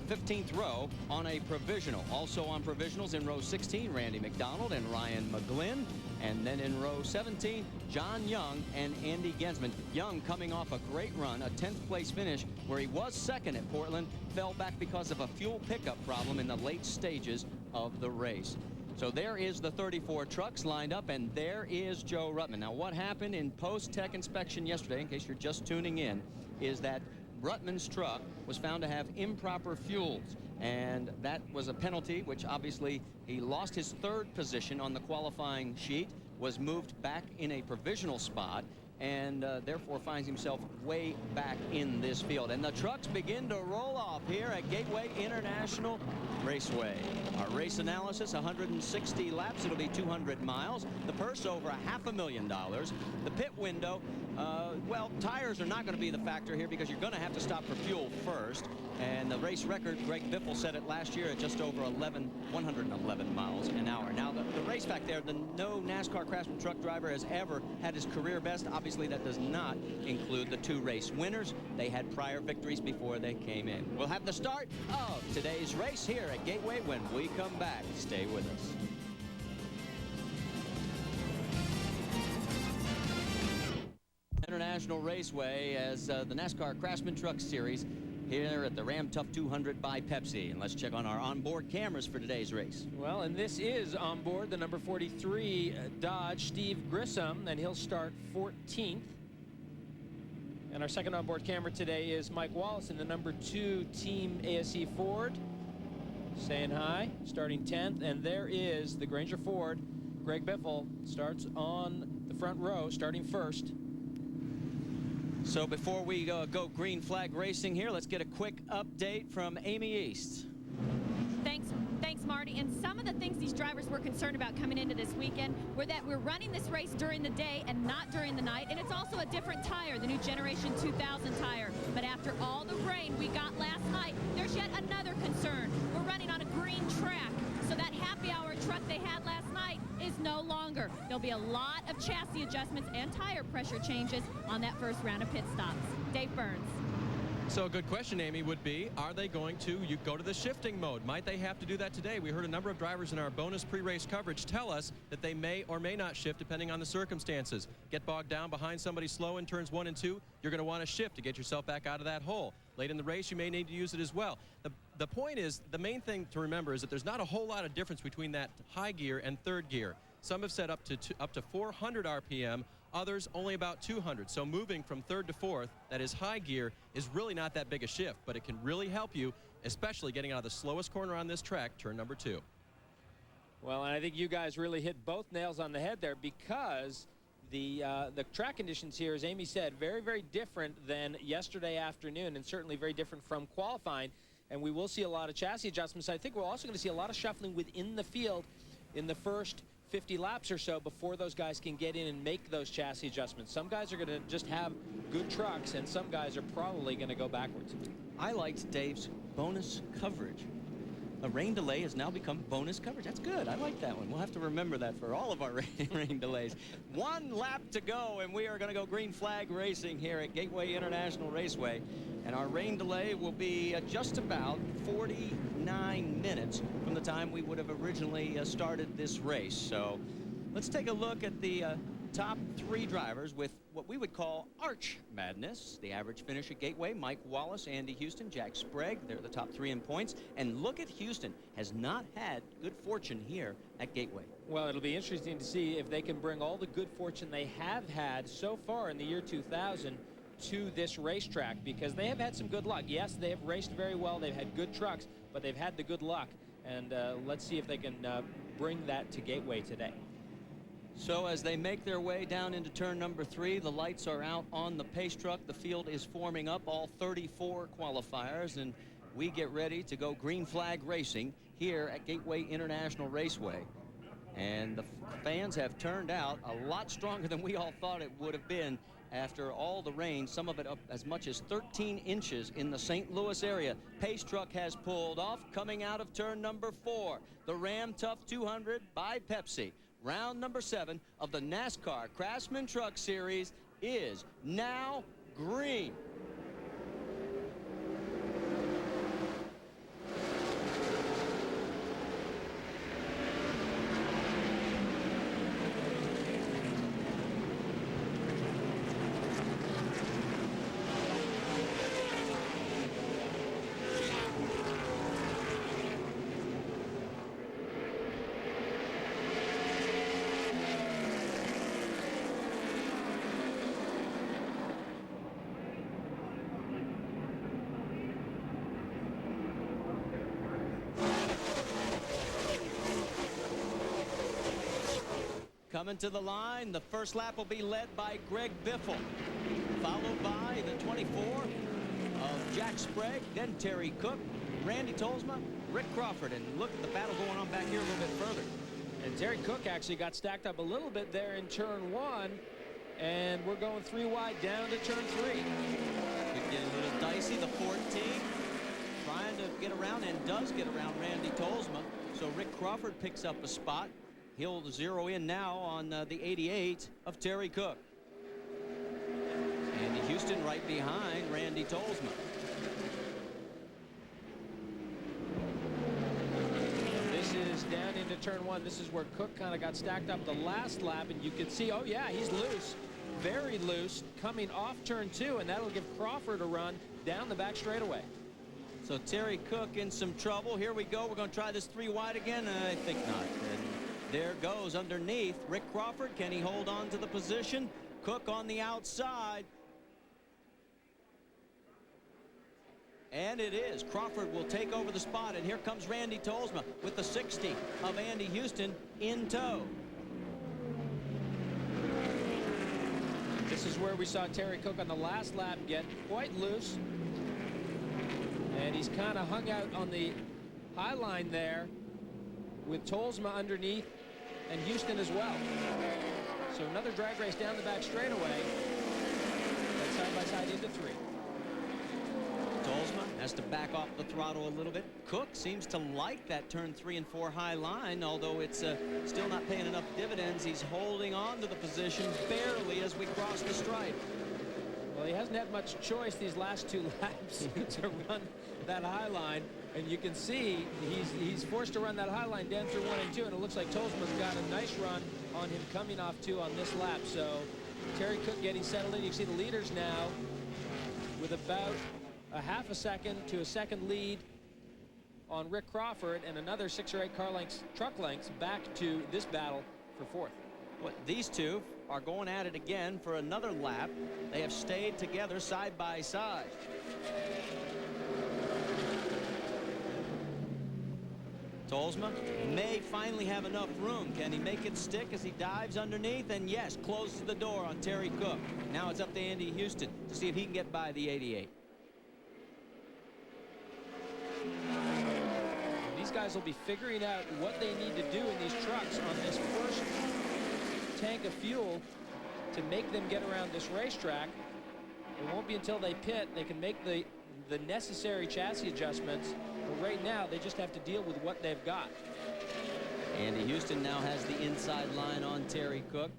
15th row on a provisional. Also on provisionals in row 16, Randy McDonald and Ryan McGlynn. And then in row 17, John Young and Andy Gensman. Young coming off a great run, a 10th place finish where he was second at Portland, fell back because of a fuel pickup problem in the late stages of the race. So there is the 34 trucks lined up, and there is Joe Ruttman. Now, what happened in post-tech inspection yesterday, in case you're just tuning in, is that Ruttman's truck was found to have improper fuels, and that was a penalty, which obviously he lost his third position on the qualifying sheet, was moved back in a provisional spot, and therefore finds himself way back in this field. And the trucks begin to roll off here at Gateway International Raceway. Our race analysis, 160 laps. It'll be 200 miles. The purse over $500,000. The pit window, well, tires are not going to be the factor here because you're going to have to stop for fuel first. And the race record, Greg Biffle set it last year at just over 111 miles an hour. Now, the race fact there, no NASCAR Craftsman truck driver has ever had his career best. Obviously, that does not include the 2 race winners. They had prior victories before they came in. We'll have the start of today's race here at Gateway when we come back. Stay with us. International Raceway as the NASCAR Craftsman Truck Series here at the Ram Tough 200 by Pepsi. And let's check on our onboard cameras for today's race. Well, and this is on board the number 43 Dodge, Steve Grissom, and he'll start 14th. And our second onboard camera today is Mike Wallace in the number 2 Team ASE Ford. Saying hi, starting 10th. And there is the Granger Ford. Greg Biffle starts on the front row, starting first. So before we go green flag racing here, let's get a quick update from Amy East. Thanks, Marty. And some of the things these drivers were concerned about coming into this weekend were that we're running this race during the day and not during the night. And it's also a different tire, the new Generation 2000 tire. But after all the rain we got last night, there's yet another concern. We're running on a green track. So that happy hour truck they had last night is no longer. There'll be a lot of chassis adjustments and tire pressure changes on that first round of pit stops. Dave Burns. So a good question, Amy, would be, are they going to go to the shifting mode? Might they have to do that today? We heard a number of drivers in our bonus pre-race coverage tell us that they may or may not shift depending on the circumstances. Get bogged down behind somebody slow in turns 1 and 2, you're going to want to shift to get yourself back out of that hole. Late in the race, you may need to use it as well. The point is, the main thing to remember is that there's not a whole lot of difference between that high gear and third gear. Some have set up to 400 RPM, others only about 200. So moving from third to fourth, that is high gear, is really not that big a shift, but it can really help you, especially getting out of the slowest corner on this track, turn number 2. Well, and I think you guys really hit both nails on the head there because the track conditions here, as Amy said, very, very different than yesterday afternoon and certainly very different from qualifying. And we will see a lot of chassis adjustments. I think we're also going to see a lot of shuffling within the field in the first 50 laps or so before those guys can get in and make those chassis adjustments. Some guys are going to just have good trucks, and some guys are probably going to go backwards. I liked Dave's bonus coverage. A rain delay has now become bonus coverage. That's good. I like that one. We'll have to remember that for all of our rain delays. 1 lap to go, and we are going to go green flag racing here at Gateway International Raceway. And our rain delay will be just about 49 minutes from the time we would have originally started this race. So let's take a look at the top 3 drivers with what we would call arch madness. The average finish at Gateway, Mike Wallace, Andy Houston, Jack Sprague. They're the top 3 in points. And look at Houston, has not had good fortune here at Gateway. Well, it'll be interesting to see if they can bring all the good fortune they have had so far in the year 2000 to this racetrack, because they have had some good luck. Yes, they have raced very well. They've had good trucks, but they've had the good luck. And let's see if they can bring that to Gateway today. So as they make their way down into turn number 3, the lights are out on the pace truck. The field is forming up, all 34 qualifiers, and we get ready to go green flag racing here at Gateway International Raceway. And the fans have turned out a lot stronger than we all thought it would have been after all the rain, some of it up as much as 13 inches in the St. Louis area. Pace truck has pulled off, coming out of turn number 4. The Ram Tough 200 by Pepsi. Round number 7 of the NASCAR Craftsman Truck Series is now green. coming to the line. The first lap will be led by Greg Biffle, followed by the 24 of Jack Sprague, then Terry Cook, Randy Tolsma, Rick Crawford. And look at the battle going on back here a little bit further. And Terry Cook actually got stacked up a little bit there in turn 1. And we're going 3 wide down to turn 3. Could get a little dicey. The 14 trying to get around and does get around Randy Tolsma. So Rick Crawford picks up a spot. He'll zero in now on the 88 of Terry Cook. Andy Houston right behind Randy Tolsma. This is down into turn 1. This is where Cook kind of got stacked up the last lap, and you can see, oh yeah, he's loose, very loose, coming off turn 2, and that'll give Crawford a run down the back straightaway. So Terry Cook in some trouble. Here we go. We're going to try this 3 wide again. I think not. And there goes underneath Rick Crawford. Can he hold on to the position? Cook on the outside. And it is. Crawford will take over the spot. And here comes Randy Tolsma with the 60 of Andy Houston in tow. This is where we saw Terry Cook on the last lap get quite loose. And he's kind of hung out on the high line there with Tolsma underneath and Houston as well. So another drag race down the back straightaway. And side by side into 3. Tolsma has to back off the throttle a little bit. Cook seems to like that turn 3 and 4 high line, although it's still not paying enough dividends. He's holding on to the position barely as we cross the stripe. Well, he hasn't had much choice these last 2 laps to run that high line, and you can see he's forced to run that high line down through 1 and 2, and it looks like Tolsma's got a nice run on him coming off 2 on this lap. So Terry Cook getting settled in. You can see the leaders now with about a half a second to a second lead on Rick Crawford, and another 6 or 8 car lengths, truck lengths, back to this battle for 4th. What these two are going at it again for another lap. They have stayed together side by side. Tolsma may finally have enough room. Can he make it stick as he dives underneath? And yes, closes the door on Terry Cook. Now it's up to Andy Houston to see if he can get by the 88. These guys will be figuring out what they need to do in these trucks on this first tank of fuel to make them get around this racetrack. It won't be until they pit they can make the necessary chassis adjustments. But right now they just have to deal with what they've got. Andy Houston now has the inside line on Terry Cook.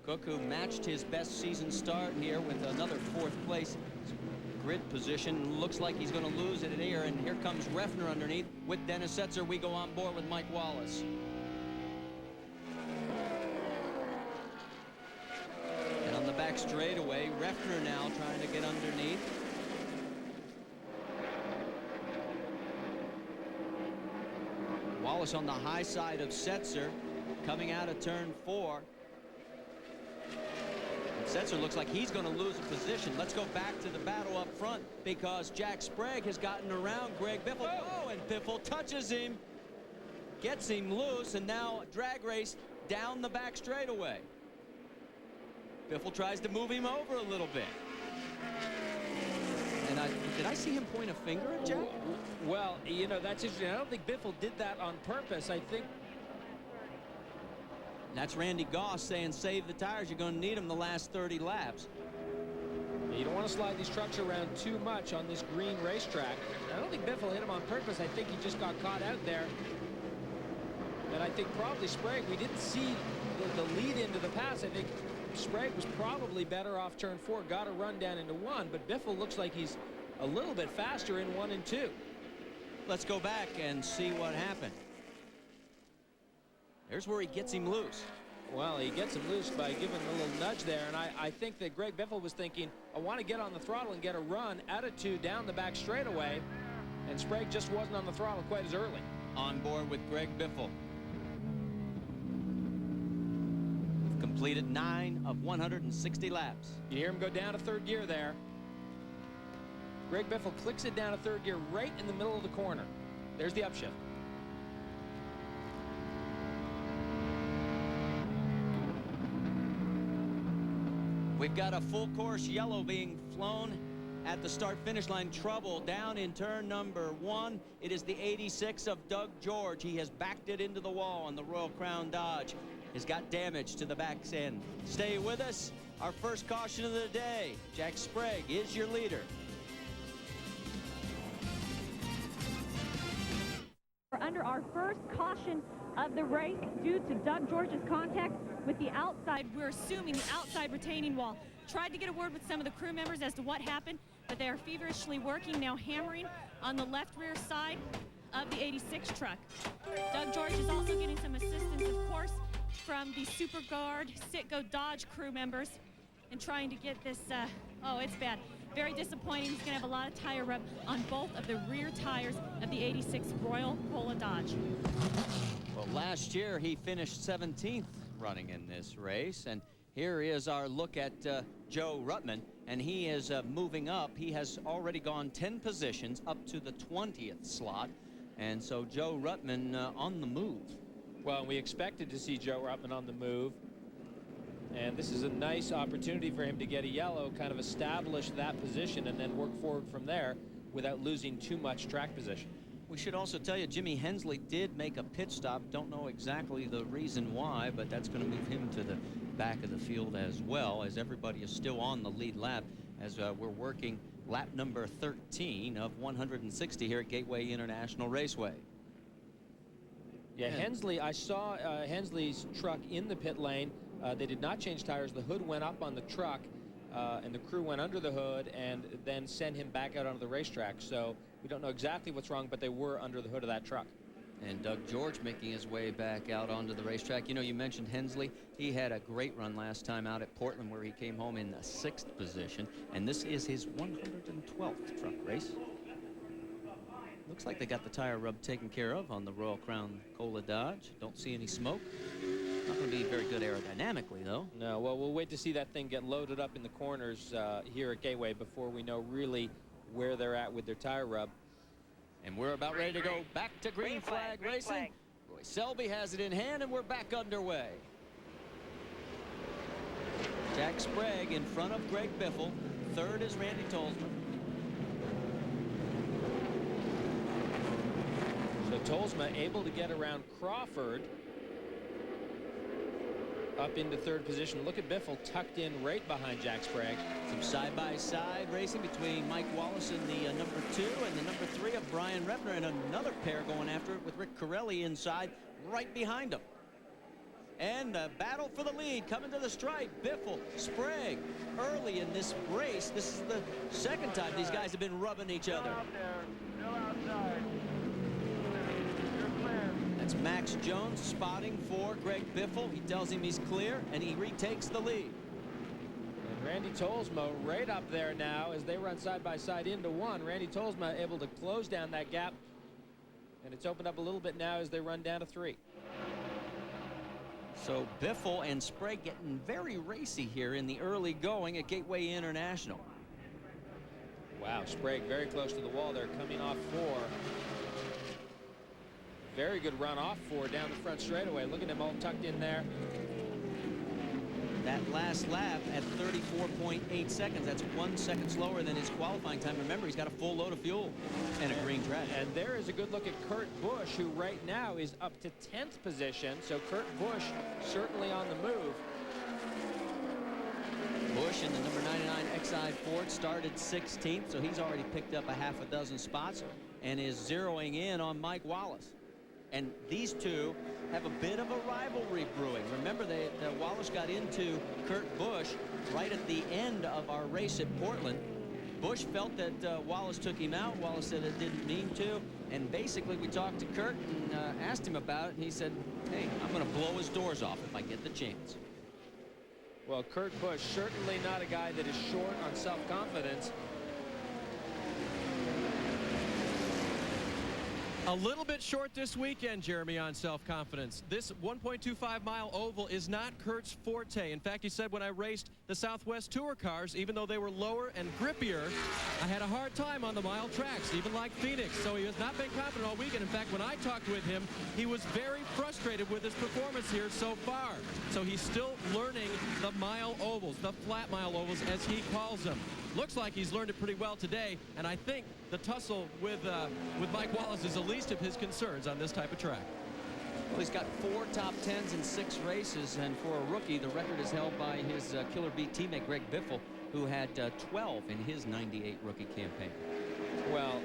Cook, who matched his best season start here with another 4th place grid position. Looks like he's going to lose it here, and here comes Refner underneath. With Dennis Setzer, we go on board with Mike Wallace. And on the back straightaway, Refner now trying to get underneath. Wallace on the high side of Setzer, coming out of turn 4. Setzer looks like he's going to lose a position. Let's go back to the battle up front, because Jack Sprague has gotten around Greg Biffle. Oh, and Biffle touches him, gets him loose, and now drag race down the back straightaway. Biffle tries to move him over a little bit. And did I see him point a finger at Jack? Well, you know, that's interesting. I don't think Biffle did that on purpose. I think that's Randy Goss saying save the tires. You're going to need them the last 30 laps. You don't want to slide these trucks around too much on this green racetrack. I don't think Biffle hit him on purpose. I think he just got caught out there. And I think probably Sprague, we didn't see the lead into the pass. I think Sprague was probably better off turn 4, got a run down into 1, but Biffle looks like he's a little bit faster in 1 and 2. Let's go back and see what happened. There's where he gets him loose. Well, he gets him loose by giving him a little nudge there, and I think that Greg Biffle was thinking, I want to get on the throttle and get a run out of 2 down the back straightaway, and Sprague just wasn't on the throttle quite as early. On board with Greg Biffle. We've completed 9 of 160 laps. You hear him go down to 3rd gear there. Greg Biffle clicks it down to 3rd gear right in the middle of the corner. There's the upshift. We've got a full course yellow being flown at the start-finish line. Trouble down in turn number 1. It is the 86 of Doug George. He has backed it into the wall, and the Royal Crown Dodge has got damage to the back end. Stay with us. Our first caution of the day. Jack Sprague is your leader. We're under our first caution of the race due to Doug George's contact with the outside. We're assuming the outside retaining wall. Tried to get a word with some of the crew members as to what happened, but they are feverishly working now, hammering on the left rear side of the 86 truck. Doug George is also getting some assistance, of course, from the Super Guard Citgo Dodge crew members and trying to get this, oh, it's bad. Very disappointing. He's going to have a lot of tire rub on both of the rear tires of the 86 Royal Cola Dodge. Well, last year he finished 17th running in this race, and here is our look at Joe Ruttman, and he is moving up. He has already gone 10 positions up to the 20th slot, and so Joe Ruttman on the move. Well, we expected to see Joe Ruttman on the move, and this is a nice opportunity for him to get a yellow, kind of establish that position, and then work forward from there without losing too much track position. We should also tell you Jimmy Hensley did make a pit stop. Don't know exactly the reason why, but that's going to move him to the back of the field as well, as everybody is still on the lead lap as we're working lap number 13 of 160 here at Gateway International Raceway. Yeah, Hensley, I saw Hensley's truck in the pit lane. They did not change tires. The hood went up on the truck, and the crew went under the hood and then sent him back out onto the racetrack. So we don't know exactly what's wrong, but they were under the hood of that truck. And Doug George making his way back out onto the racetrack. You know, you mentioned Hensley. He had a great run last time out at Portland, where he came home in the 6th position. And this is his 112th truck race. Looks like they got the tire rub taken care of on the Royal Crown Cola Dodge. Don't see any smoke. Not going to be very good aerodynamically, though. No, well, we'll wait to see that thing get loaded up in the corners here at Gateway before we know really where they're at with their tire rub. And we're about ready to go back to green flag racing. Roy Selby has it in hand, and we're back underway. Jack Sprague in front of Greg Biffle. Third is Randy Tolsma. So Tolsma able to get around Crawford up into 3rd position. Look at Biffle tucked in right behind Jack Sprague. Some side-by-side racing between Mike Wallace and the number 2 and the number 3 of Brian Rebner, and another pair going after it with Rick Corelli inside right behind him. And a battle for the lead coming to the stripe. Biffle, Sprague early in this race. This is the second time these guys have been rubbing each other. Still outside. That's Max Jones spotting for Greg Biffle. He tells him he's clear, and he retakes the lead. And Randy Tolsma right up there now as they run side by side into 1. Randy Tolsma able to close down that gap, and it's opened up a little bit now as they run down to 3. So Biffle and Sprague getting very racy here in the early going at Gateway International. Wow, Sprague very close to the wall there, coming off 4. Very good run off 4 down the front straightaway. Look at him all tucked in there. That last lap at 34.8 seconds. That's 1 second slower than his qualifying time. Remember, he's got a full load of fuel and a green track. And there is a good look at Kurt Busch, who right now is up to 10th position. So Kurt Busch certainly on the move. Busch in the number 99 XI Ford started 16th, so he's already picked up a half a dozen spots and is zeroing in on Mike Wallace. And these two have a bit of a rivalry brewing. Remember, Wallace got into Kurt Busch right at the end of our race at Portland. Busch felt that Wallace took him out. Wallace said it didn't mean to. And basically, we talked to Kurt and asked him about it. And he said, hey, I'm going to blow his doors off if I get the chance. Well, Kurt Busch, certainly not a guy that is short on self-confidence. A little bit short this weekend, Jeremy, on self-confidence. This 1.25-mile oval is not Kurt's forte. In fact, he said when I raced the Southwest Tour cars, even though they were lower and grippier, had a hard time on the mile tracks, even like Phoenix. So he has not been confident all weekend. In fact, when I talked with him, he was very frustrated with his performance here so far. So he's still learning the mile ovals, the flat mile ovals, as he calls them. Looks like he's learned it pretty well today, and I think the tussle with Mike Wallace is the least of his concerns on this type of track. Well, he's got 4 top 10s in 6 races, and for a rookie, the record is held by his Killer Bee teammate Greg Biffle, who had 12 in his '98 rookie campaign. Well,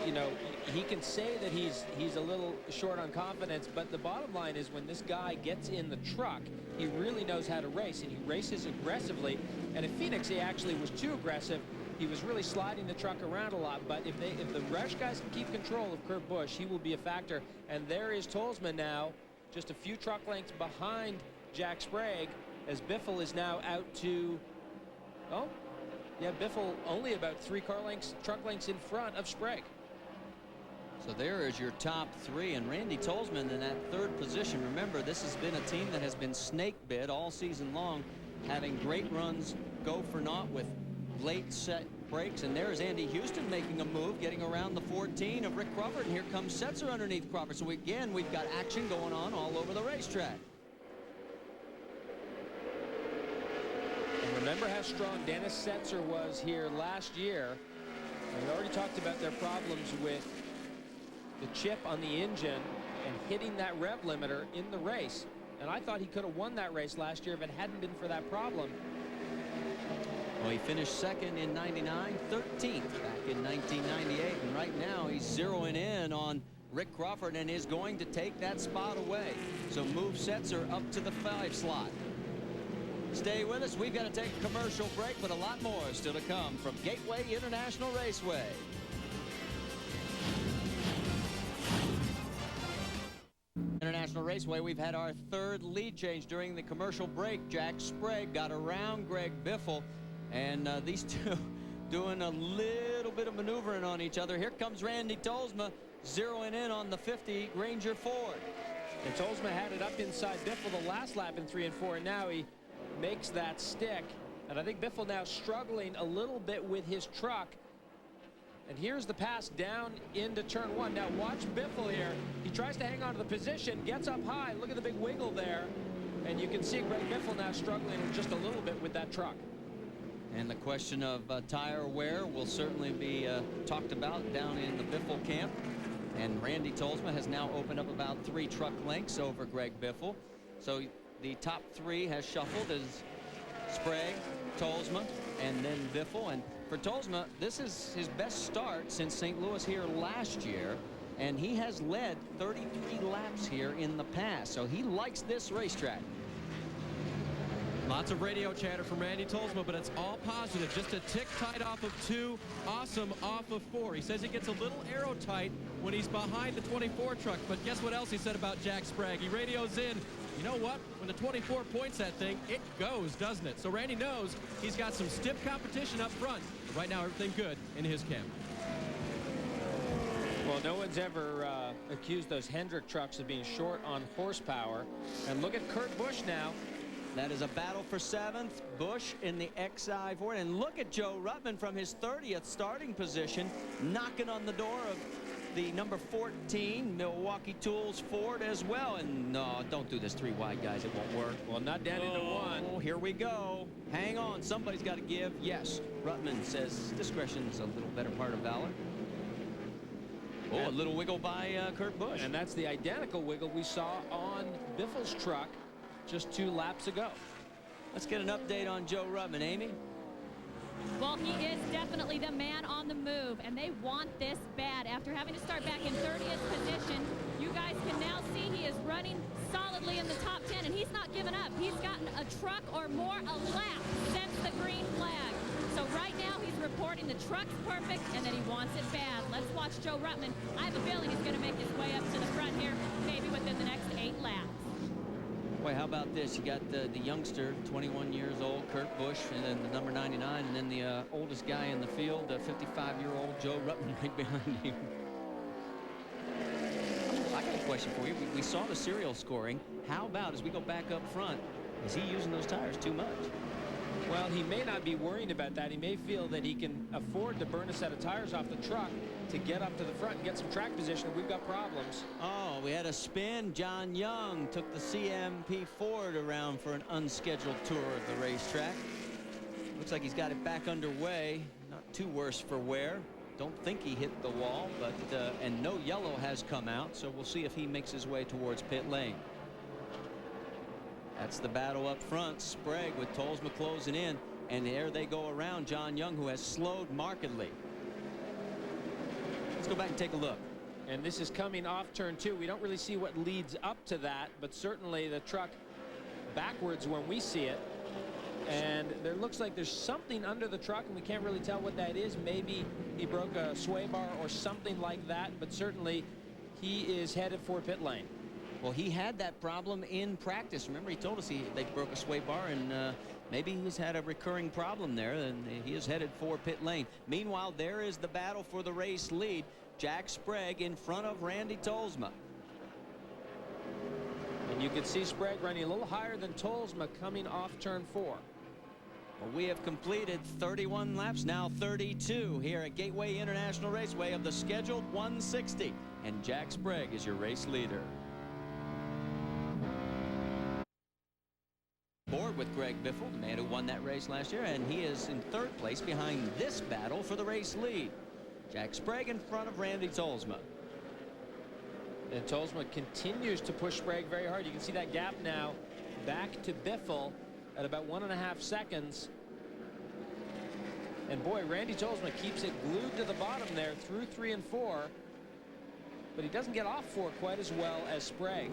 you know, he can say that he's a little short on confidence, but the bottom line is when this guy gets in the truck, he really knows how to race, and he races aggressively. And at Phoenix, he actually was too aggressive. He was really sliding the truck around a lot, but if the Roush guys can keep control of Kurt Busch, he will be a factor. And there is Tolsma now, just a few truck lengths behind Jack Sprague, as Biffle is now out to, oh, yeah, Biffle only about 3 truck lengths in front of Sprague. So there is your top 3, and Randy Tolsman in that 3rd position. Remember, this has been a team that has been snake bit all season long, having great runs go for naught with late set breaks. And there's Andy Houston making a move, getting around the 14 of Rick Crawford, and here comes Setzer underneath Crawford. So again, we've got action going on all over the racetrack. And remember how strong Dennis Setzer was here last year. And we already talked about their problems with the chip on the engine and hitting that rev limiter in the race. And I thought he could have won that race last year if it hadn't been for that problem. Well, he finished 2nd in '99, 13th back in 1998, and right now he's zeroing in on Rick Crawford and is going to take that spot away. So move Setzer up to the 5 slot. Stay with us. We've got to take a commercial break, but a lot more is still to come from Gateway International Raceway. International Raceway, we've had our 3rd lead change during the commercial break. Jack Sprague got around Greg Biffle, and these two doing a little bit of maneuvering on each other. Here comes Randy Tolsma zeroing in on the 50 Ranger Ford. And Tolsma had it up inside Biffle the last lap in 3 and 4, and now he makes that stick. And I think Biffle now struggling a little bit with his truck. And here's the pass down into turn 1. Now watch Biffle here. He tries to hang on to the position, gets up high. Look at the big wiggle there. And you can see Greg Biffle now struggling just a little bit with that truck. And the question of tire wear will certainly be talked about down in the Biffle camp. And Randy Tolsma has now opened up about 3 truck lengths over Greg Biffle. So the top 3 has shuffled as Sprague, Tolsma, and then Biffle. And for Tolsma, this is his best start since St. Louis here last year, and he has led 33 laps here in the past, so he likes this racetrack. Lots of radio chatter from Randy Tolsma, but it's all positive. Just a tick tight off of 2, awesome off of 4. He says he gets a little aero tight when he's behind the 24 truck, but guess what else he said about Jack Sprague? He radios in, you know what? When the 24 points that thing, it goes, doesn't it? So Randy knows he's got some stiff competition up front. But right now, everything good in his camp. Well, no one's ever accused those Hendrick trucks of being short on horsepower. And look at Kurt Busch now. That is a battle for 7th. Busch in the XI Ford. And look at Joe Ruttman from his 30th starting position, knocking on the door of the number 14 Milwaukee Tools Ford as well. And no, don't do this 3 wide, guys. It won't work. Well, not down into 1. Here we go. Hang on. Somebody's got to give. Yes. Ruttman says discretion is a little better part of valor. Oh, a little wiggle by Kurt Busch. And that's the identical wiggle we saw on Biffle's truck just 2 laps ago. Let's get an update on Joe Ruttman. Amy? Well, he is definitely the man on the move, and they want this bad. After having to start back in 30th position, you guys can now see he is running solidly in the top 10, and he's not giving up. He's gotten a truck or more a lap since the green flag. So right now he's reporting the truck's perfect and that he wants it bad. Let's watch Joe Ruttman. I have a feeling he's going to make his way up to the front here, maybe within the next 8 laps. Boy, how about this? You got the youngster, 21 years old, Kurt Busch, and then the number 99, and then the oldest guy in the field, 55-year-old Joe Ruttman right behind him. I got a question for you. We saw the serial scoring. How about as we go back up front, is he using those tires too much? Well, he may not be worrying about that. He may feel that he can afford to burn a set of tires off the truck to get up to the front and get some track position. We've got problems. Oh, we had a spin. John Young took the CMP Ford around for an unscheduled tour of the racetrack. Looks like he's got it back underway. Not too worse for wear. Don't think he hit the wall, but and no yellow has come out, so we'll see if he makes his way towards pit lane. That's the battle up front. Sprague with Tolsma closing in, and there they go around John Young, who has slowed markedly. Let's go back and take a look. And this is coming off turn 2. We don't really see what leads up to that, but certainly the truck backwards when we see it. And there looks like there's something under the truck, and we can't really tell what that is. Maybe he broke a sway bar or something like that, but certainly he is headed for pit lane. Well, he had that problem in practice. Remember, he told us they broke a sway bar, and maybe he's had a recurring problem there, and he is headed for pit lane. Meanwhile, there is the battle for the race lead. Jack Sprague in front of Randy Tolsma. And you can see Sprague running a little higher than Tolsma coming off turn 4. Well, we have completed 31 laps, now 32 here at Gateway International Raceway of the scheduled 160. And Jack Sprague is your race leader. Board with Greg Biffle, the man who won that race last year, and he is in 3rd place behind this battle for the race lead. Jack Sprague in front of Randy Tolsma. And Tolsma continues to push Sprague very hard. You can see that gap now back to Biffle at about 1.5 seconds. And boy, Randy Tolsma keeps it glued to the bottom there through 3 and 4. But he doesn't get off 4 quite as well as Sprague.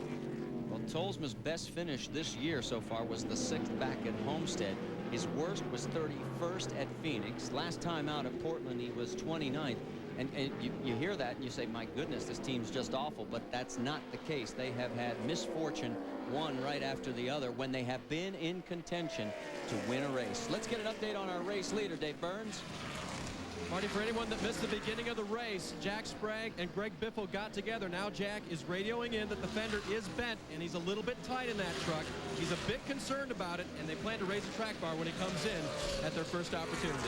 Well, Tolsma's best finish this year so far was the 6th back at Homestead. His worst was 31st at Phoenix. Last time out at Portland, he was 29th. And you hear that and you say, my goodness, this team's just awful. But that's not the case. They have had misfortune one right after the other when they have been in contention to win a race. Let's get an update on our race leader, Dave Burns. Marty, for anyone that missed the beginning of the race, Jack Sprague and Greg Biffle got together. Now Jack is radioing in that the fender is bent, and he's a little bit tight in that truck. He's a bit concerned about it, and they plan to raise the track bar when he comes in at their first opportunity.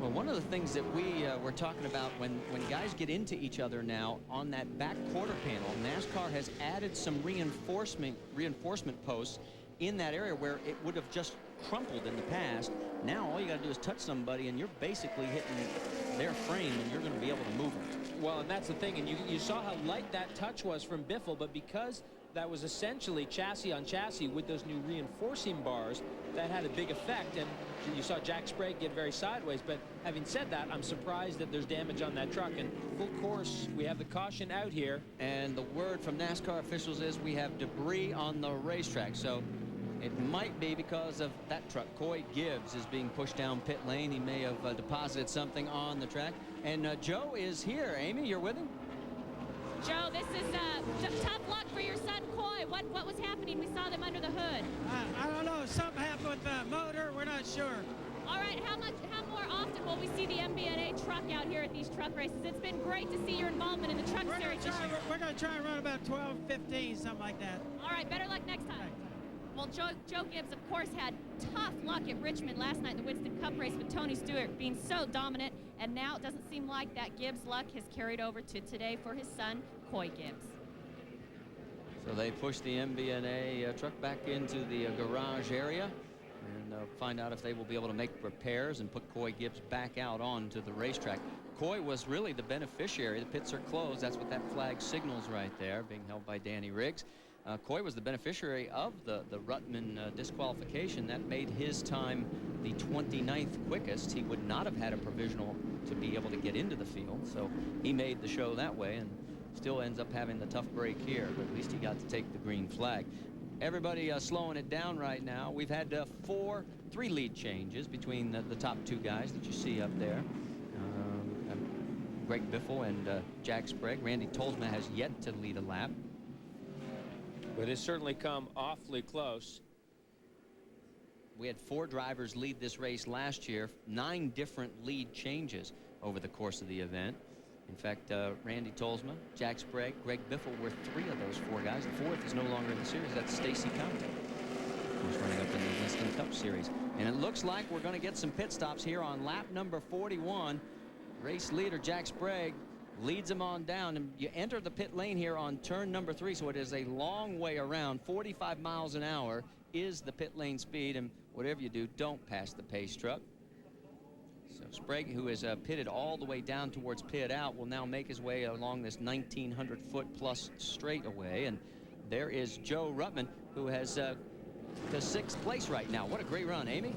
Well, one of the things that we were talking about when guys get into each other now on that back quarter panel, NASCAR has added some reinforcement posts in that area where it would have just crumpled in the past. Now all you got to do is touch somebody and you're basically hitting their frame and you're going to be able to move them. Well, and that's the thing, and you saw how light that touch was from Biffle, but because that was essentially chassis on chassis with those new reinforcing bars, that had a big effect, and you saw Jack Sprague get very sideways. But having said that, I'm surprised that there's damage on that truck. And full course, we have the caution out here. And the word from NASCAR officials is we have debris on the racetrack. So it might be because of that truck. Coy Gibbs is being pushed down pit lane. He may have deposited something on the track. And Joe is here. Amy, you're with him? Joe, this is tough luck for your son, Coy. What was happening? We saw them under the hood. I don't know. Something happened with the motor. We're not sure. All right. How more often will we see the MBNA truck out here at these truck races? It's been great to see your involvement in the truck series. We're going to try and run about 12, 15, something like that. All right. Better luck next time. Well, Joe Gibbs, of course, had tough luck at Richmond last night in the Winston Cup race with Tony Stewart being so dominant. And now it doesn't seem like that Gibbs luck has carried over to today for his son, Coy Gibbs. So they push the MBNA truck back into the garage area and find out if they will be able to make repairs and put Coy Gibbs back out onto the racetrack. Coy was really the beneficiary. The pits are closed. That's what that flag signals right there, being held by Danny Riggs. Coy was the beneficiary of the Ruttman disqualification. That made his time the 29th quickest. He would not have had a provisional to be able to get into the field, so he made the show that way and still ends up having the tough break here, but at least he got to take the green flag. Everybody slowing it down right now. We've had three lead changes between the top two guys that you see up there. Greg Biffle and Jack Sprague. Randy Tolsma has yet to lead a lap. But it's certainly come awfully close. We had 4 drivers lead this race last year, 9 different lead changes over the course of the event. In fact, Randy Tolsma, Jack Sprague, Greg Biffle were 3 of those 4 guys. The 4th is no longer in the series. That's Stacy Conte. course, running up in the Winston Cup Series. And it looks like we're going to get some pit stops here on lap number 41. Race leader Jack Sprague leads him on down, and you enter the pit lane here on turn number 3, so it is a long way around. 45 miles an hour is the pit lane speed, and whatever you do, don't pass the pace truck. So Sprague, who is pitted all the way down towards pit out, will now make his way along this 1,900-foot plus straightaway. And there is Joe Ruttman, who has the 6th place right now. What a great run, Amy.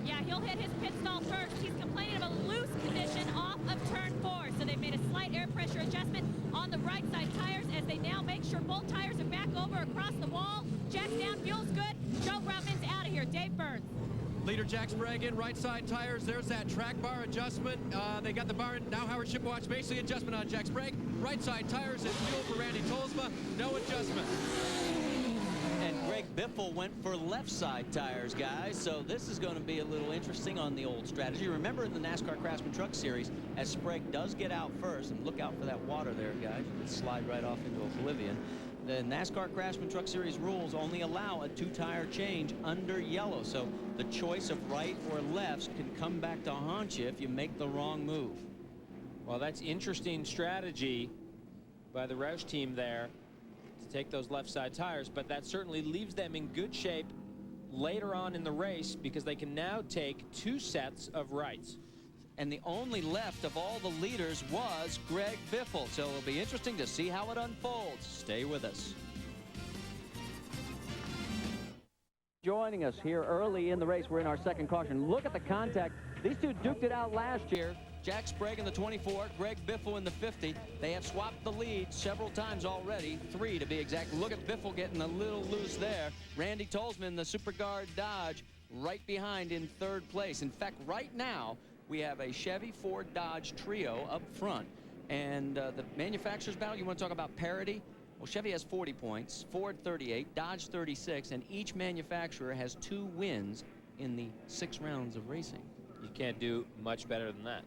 Yeah, he'll hit his pit stall first. He's complaining of a loose condition off of turn 4. So they've made a slight air pressure adjustment on the right side tires as they now make sure both tires are back over across the wall. Jack's down, fuel's good. Joe Ruttman's out of here. Dave Burns. Leader Jack Sprague in right side tires. There's that track bar adjustment. They got the bar in. Now Howard Shipwatch basically adjustment on Jack Sprague. Right side tires and fuel for Randy Tolsma. No adjustment. And Greg Biffle went for left side tires, guys. So this is going to be a little interesting on the old strategy. Remember in the NASCAR Craftsman Truck Series, as Sprague does get out first, and look out for that water there, guys. You can slide right off into oblivion. The NASCAR Craftsman Truck Series rules only allow a 2-tire change under yellow. So the choice of right or lefts can come back to haunt you if you make the wrong move. Well, that's interesting strategy by the Roush team there to take those left side tires, but that certainly leaves them in good shape later on in the race because they can now take 2 sets of rights. And the only left of all the leaders was Greg Biffle. So it'll be interesting to see how it unfolds. Stay with us. Joining us here early in the race, we're in our second caution. Look at the contact. These two duked it out last year. Jack Sprague in the 24, Greg Biffle in the 50. They have swapped the lead several times already, 3 to be exact. Look at Biffle getting a little loose there. Randy Tolsman, the Super Guard Dodge, right behind in 3rd place. In fact, right now, we have a Chevy, Ford, Dodge trio up front. And the manufacturer's battle, you want to talk about parity? Well, Chevy has 40 points, Ford 38, Dodge 36, and each manufacturer has 2 wins in the 6 rounds of racing. You can't do much better than that.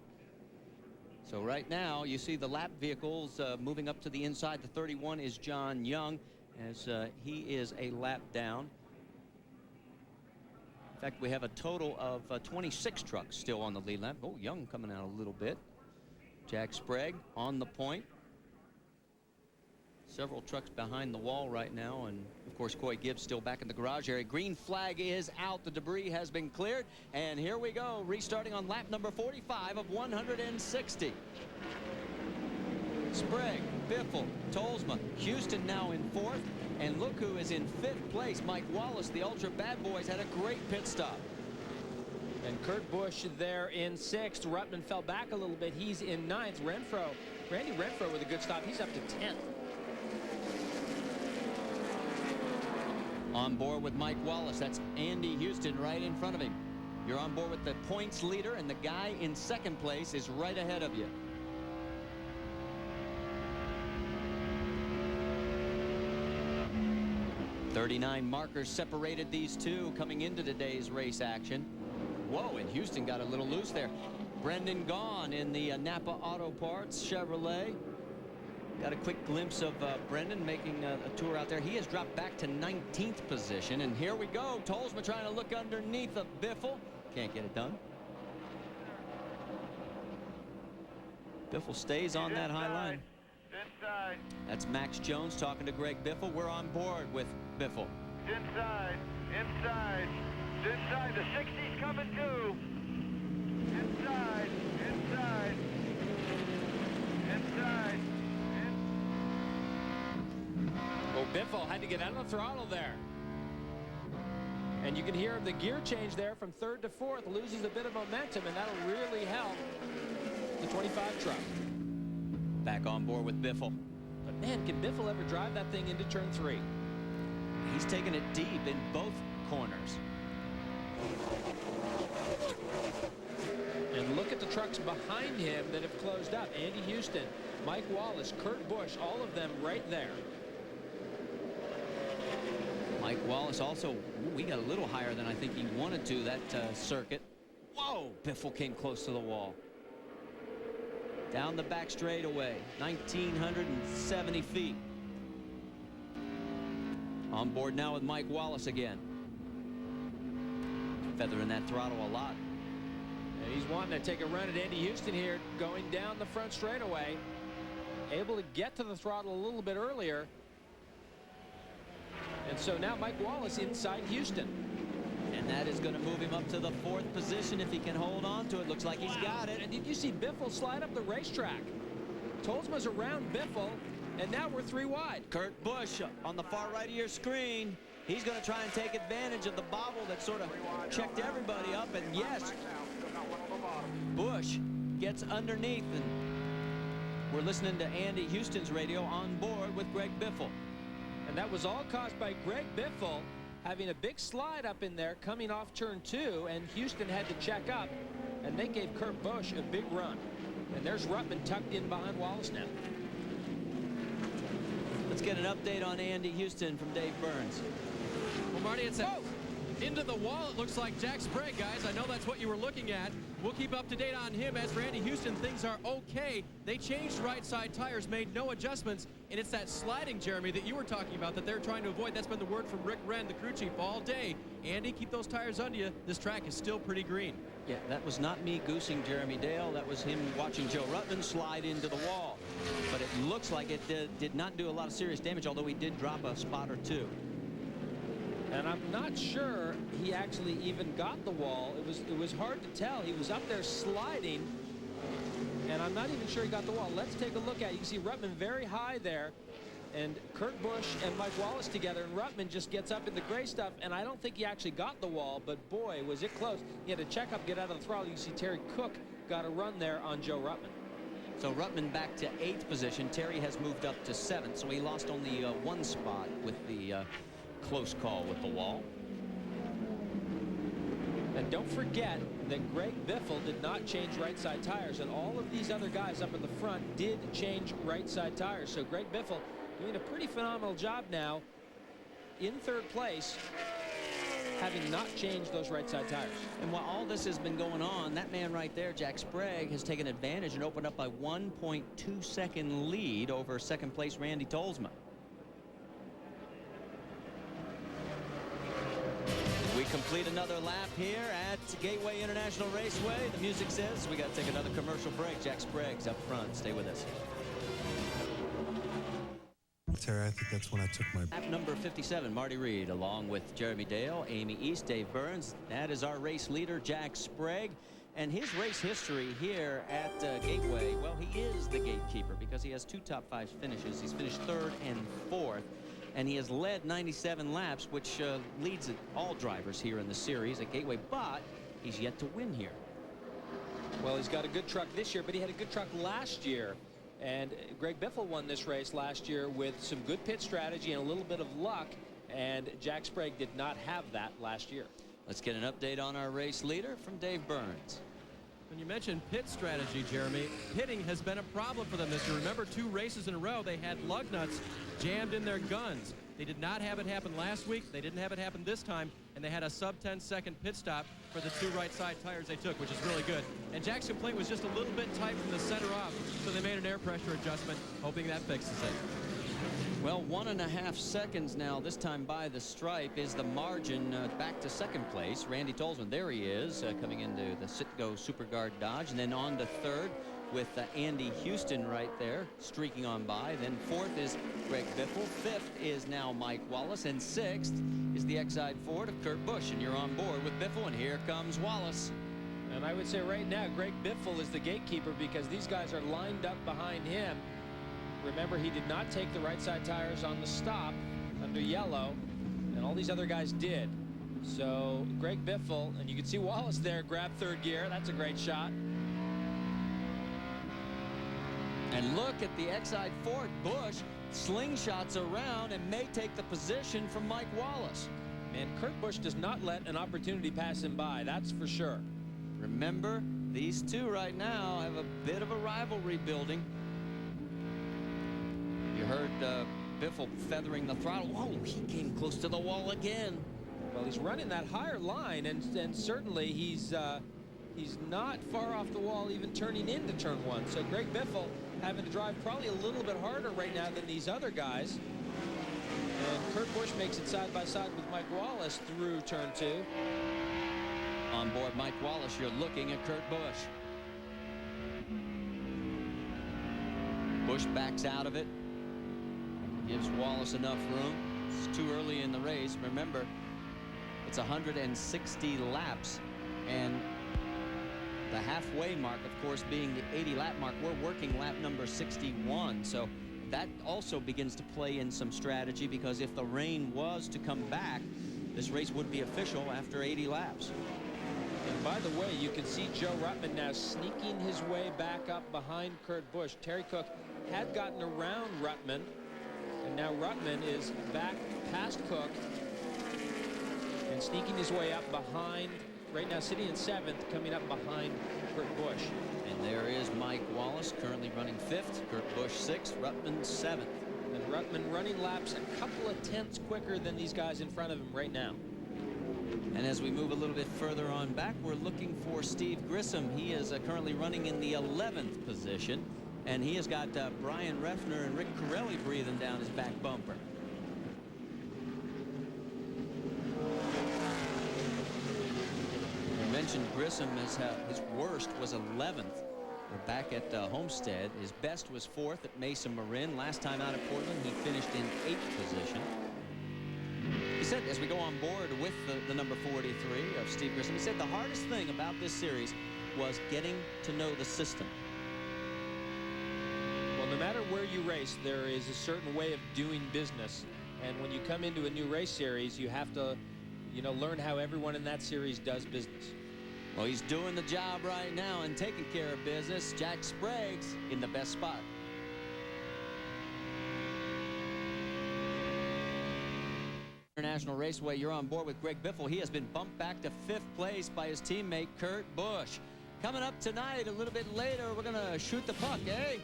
So right now, you see the lap vehicles moving up to the inside. The 31 is John Young, as he is a lap down. In fact, we have a total of 26 trucks still on the lead lap. Oh, Young coming out a little bit. Jack Sprague on the point. Several trucks behind the wall right now, and of course Coy Gibbs still back in the garage area. Green flag is out. The debris has been cleared, and here we go, restarting on lap number 45 of 160. Sprague, Biffle, Tolsma, Houston now in 4th, and look who is in 5th place. Mike Wallace, the Ultra Bad Boys, had a great pit stop. And Kurt Busch there in 6th. Ruttman fell back a little bit. He's in 9th. Randy Renfro with a good stop. He's up to 10th. On board with Mike Wallace, that's Andy Houston right in front of him. You're on board with the points leader, and the guy in 2nd place is right ahead of you. .39 markers separated these two coming into today's race action. Whoa, and Houston got a little loose there. Brendan Gaughan in the Napa Auto Parts Chevrolet. Got a quick glimpse of Brendan making a tour out there. He has dropped back to 19th position. And here we go. Tolsma trying to look underneath of Biffle. Can't get it done. Biffle stays on that high line. Inside. That's Max Jones talking to Greg Biffle. We're on board with Biffle. Inside. Inside. Inside. The 60's coming too. Inside. Inside. Inside. Well, Biffle had to get out of the throttle there. And you can hear the gear change there from 3rd to 4th, loses a bit of momentum, and that'll really help the 25 truck. Back on board with Biffle. But man, can Biffle ever drive that thing into turn 3? He's taking it deep in both corners. And look at the trucks behind him that have closed up. Andy Houston, Mike Wallace, Kurt Busch, all of them right there. Mike Wallace also, we got a little higher than I think he wanted to that circuit. Whoa, Biffle came close to the wall. Down the back straightaway, 1,970 feet. On board now with Mike Wallace again. feathering that throttle a lot. And he's wanting to take a run at Andy Houston here, going down the front straightaway. Able to get to the throttle a little bit earlier. And so now Mike Wallace inside Houston. And that is going to move him up to the 4th position if he can hold on to it. Looks like he's got it. And did you see Biffle slide up the racetrack? Tolsma's around Biffle, and now we're 3 wide. Kurt Busch on the far right of your screen. He's going to try and take advantage of the bobble that sort of checked everybody up. And yes, Busch gets underneath. And we're listening to Andy Houston's radio on board with Greg Biffle. And that was all caused by Greg Biffle having a big slide up in there coming off turn 2, and Houston had to check up, and they gave Kurt Busch a big run. And there's Ruttman tucked in behind Wallace now. Let's get an update on Andy Houston from Dave Burns. Well, Marty, it's into the wall. It looks like Jack Sprague, guys. I know that's what you were looking at. We'll keep up to date on him. As for Andy Houston, things are okay. They changed right side tires, made no adjustments, and it's that sliding, Jeremy, that you were talking about that they're trying to avoid. That's been the word from Rick Wren, the crew chief, all day. Andy, keep those tires under you. This track is still pretty green. Yeah, that was not me goosing Jeremy Dale. That was him watching Joe Ruttman slide into the wall. But it looks like it did not do a lot of serious damage, although he did drop a spot or 2. And I'm not sure he actually even got the wall. It was hard to tell. He was up there sliding, and I'm not even sure he got the wall. Let's take a look at it. You can see Ruttman very high there, and Kurt Busch and Mike Wallace together, and Ruttman just gets up in the gray stuff, and I don't think he actually got the wall, but boy, was it close. He had to check up, get out of the throttle. You see Terry Cook got a run there on Joe Ruttman. So Ruttman back to 8th position. Terry has moved up to 7th, so he lost only 1 spot with the close call with the wall. And don't forget that Greg Biffle did not change right side tires, and all of these other guys up in the front did change right side tires. So Greg Biffle doing a pretty phenomenal job now in 3rd place, having not changed those right side tires. And while all this has been going on, that man right there, Jack Sprague, has taken advantage and opened up a 1.2-second lead over 2nd place Randy Tolsma. We complete another lap here at Gateway International Raceway. The music says we got to take another commercial break. Jack Sprague's up front. Stay with us. Terry, I think that's when I took my... Lap number 57, Marty Reed, along with Jeremy Dale, Amy East, Dave Burns. That is our race leader, Jack Sprague. And his race history here at Gateway, well, he is the gatekeeper because he has 2 top 5 finishes. He's finished 3rd and 4th. And he has led 97 laps, which leads all drivers here in the series at Gateway, but he's yet to win here. Well, he's got a good truck this year, but he had a good truck last year. And Greg Biffle won this race last year with some good pit strategy and a little bit of luck, and Jack Sprague did not have that last year. Let's get an update on our race leader from Dave Burns. When you mentioned pit strategy, Jeremy, pitting has been a problem for them this year. Remember, 2 races in a row, they had lug nuts jammed in their guns. They did not have it happen last week. They didn't have it happen this time, and they had a sub-10-second pit stop for the 2 right side tires they took, which is really good. And Jack's complaint was just a little bit tight from the center off, so they made an air pressure adjustment, hoping that fixes it. Well, 1.5 seconds now, this time by the stripe, is the margin back to 2nd place. Randy Tolsman, there he is, coming into the Citgo Super Guard Dodge, and then on to 3rd with Andy Houston right there, streaking on by. Then 4th is Greg Biffle. 5th is now Mike Wallace, and 6th is the Exide Ford of Kurt Busch. And you're on board with Biffle, and here comes Wallace. And I would say right now, Greg Biffle is the gatekeeper because these guys are lined up behind him. Remember, he did not take the right side tires on the stop under yellow, and all these other guys did. So Greg Biffle, and you can see Wallace there grab 3rd gear. That's a great shot. And look at the Exide Ford. Busch slingshots around and may take the position from Mike Wallace. And Kurt Busch does not let an opportunity pass him by, that's for sure. Remember, these 2 right now have a bit of a rivalry building. You heard Biffle feathering the throttle. Oh, he came close to the wall again. Well, he's running that higher line, and certainly he's not far off the wall, even turning into turn 1. So Greg Biffle having to drive probably a little bit harder right now than these other guys. And Kurt Busch makes it side by side with Mike Wallace through turn 2. On board Mike Wallace, you're looking at Kurt Busch. Busch backs out of it. Gives Wallace enough room. It's too early in the race. Remember, it's 160 laps. And the halfway mark, of course, being the 80 lap mark. We're working lap number 61. So that also begins to play in some strategy, because if the rain was to come back, this race would be official after 80 laps. And by the way, you can see Joe Ruttman now sneaking his way back up behind Kurt Busch. Terry Cook had gotten around Ruttman, and now Ruttman is back past Cook and sneaking his way up behind, right now sitting in 7th, coming up behind Kurt Busch. And there is Mike Wallace, currently running 5th, Kurt Busch 6th, Ruttman 7th. And Ruttman running laps a couple of tenths quicker than these guys in front of him right now. And as we move a little bit further on back, we're looking for Steve Grissom. He is currently running in the 11th position, and he has got Brian Refner and Rick Corelli breathing down his back bumper. I mentioned Grissom as his worst was 11th. We're back at Homestead. His best was 4th at Mesa Marin. Last time out of Portland, he finished in 8th position. He said, as we go on board with the number 43 of Steve Grissom, he said the hardest thing about this series was getting to know the system. Well, no matter where you race, there is a certain way of doing business. And when you come into a new race series, you have to, learn how everyone in that series does business. Well, he's doing the job right now and taking care of business. Jack Sprague's in the best spot. International Raceway, you're on board with Greg Biffle. He has been bumped back to 5th place by his teammate Kurt Busch. Coming up tonight, a little bit later, we're going to shoot the puck, eh?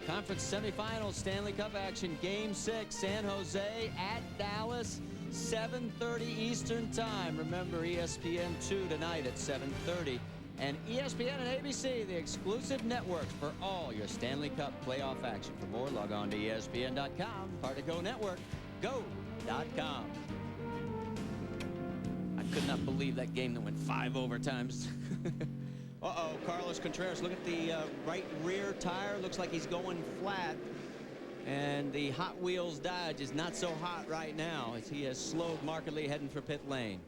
Conference semifinals, Stanley Cup action, Game 6, San Jose at Dallas, 7:30 Eastern Time. Remember, ESPN 2 tonight at 7:30. And ESPN and ABC, the exclusive networks for all your Stanley Cup playoff action. For more, log on to ESPN.com, part of Go Network, go.com. I could not believe that game that went 5 overtimes. Uh-oh, Carlos Contreras, look at the right rear tire. Looks like he's going flat. And the Hot Wheels Dodge is not so hot right now, as he has slowed markedly heading for pit lane.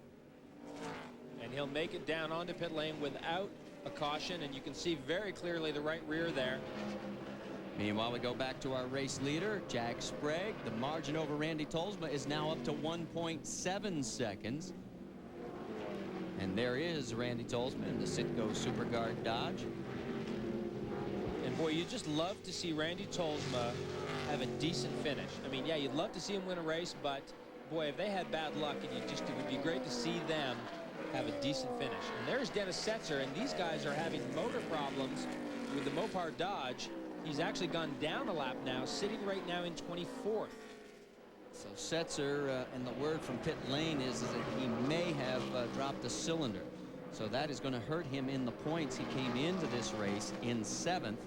And he'll make it down onto pit lane without a caution, and you can see very clearly the right rear there. Meanwhile, we go back to our race leader, Jack Sprague. The margin over Randy Tolsma is now up to 1.7 seconds. And there is Randy Tolsma in the Citgo SuperGuard Dodge. And boy, you just love to see Randy Tolsma have a decent finish. I mean, yeah, you'd love to see him win a race, but boy, if they had bad luck, and it would be great to see them have a decent finish. And there's Dennis Setzer, and these guys are having motor problems with the Mopar Dodge. He's actually gone down a lap now, sitting right now in 24th. So Setzer, and the word from pit lane is that he may have dropped a cylinder. So that is going to hurt him in the points. He came into this race in 7th,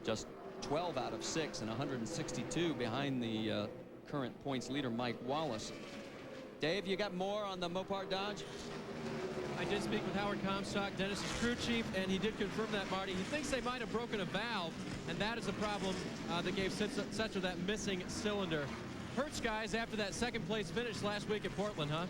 just 12 out of 6 and 162 behind the current points leader, Mike Wallace. Dave, you got more on the Mopar Dodge? I did speak with Howard Comstock, Dennis's crew chief, and he did confirm that, Marty. He thinks they might have broken a valve, and that is the problem that gave Setzer that missing cylinder. Hurts guys after that second place finish last week at Portland, huh?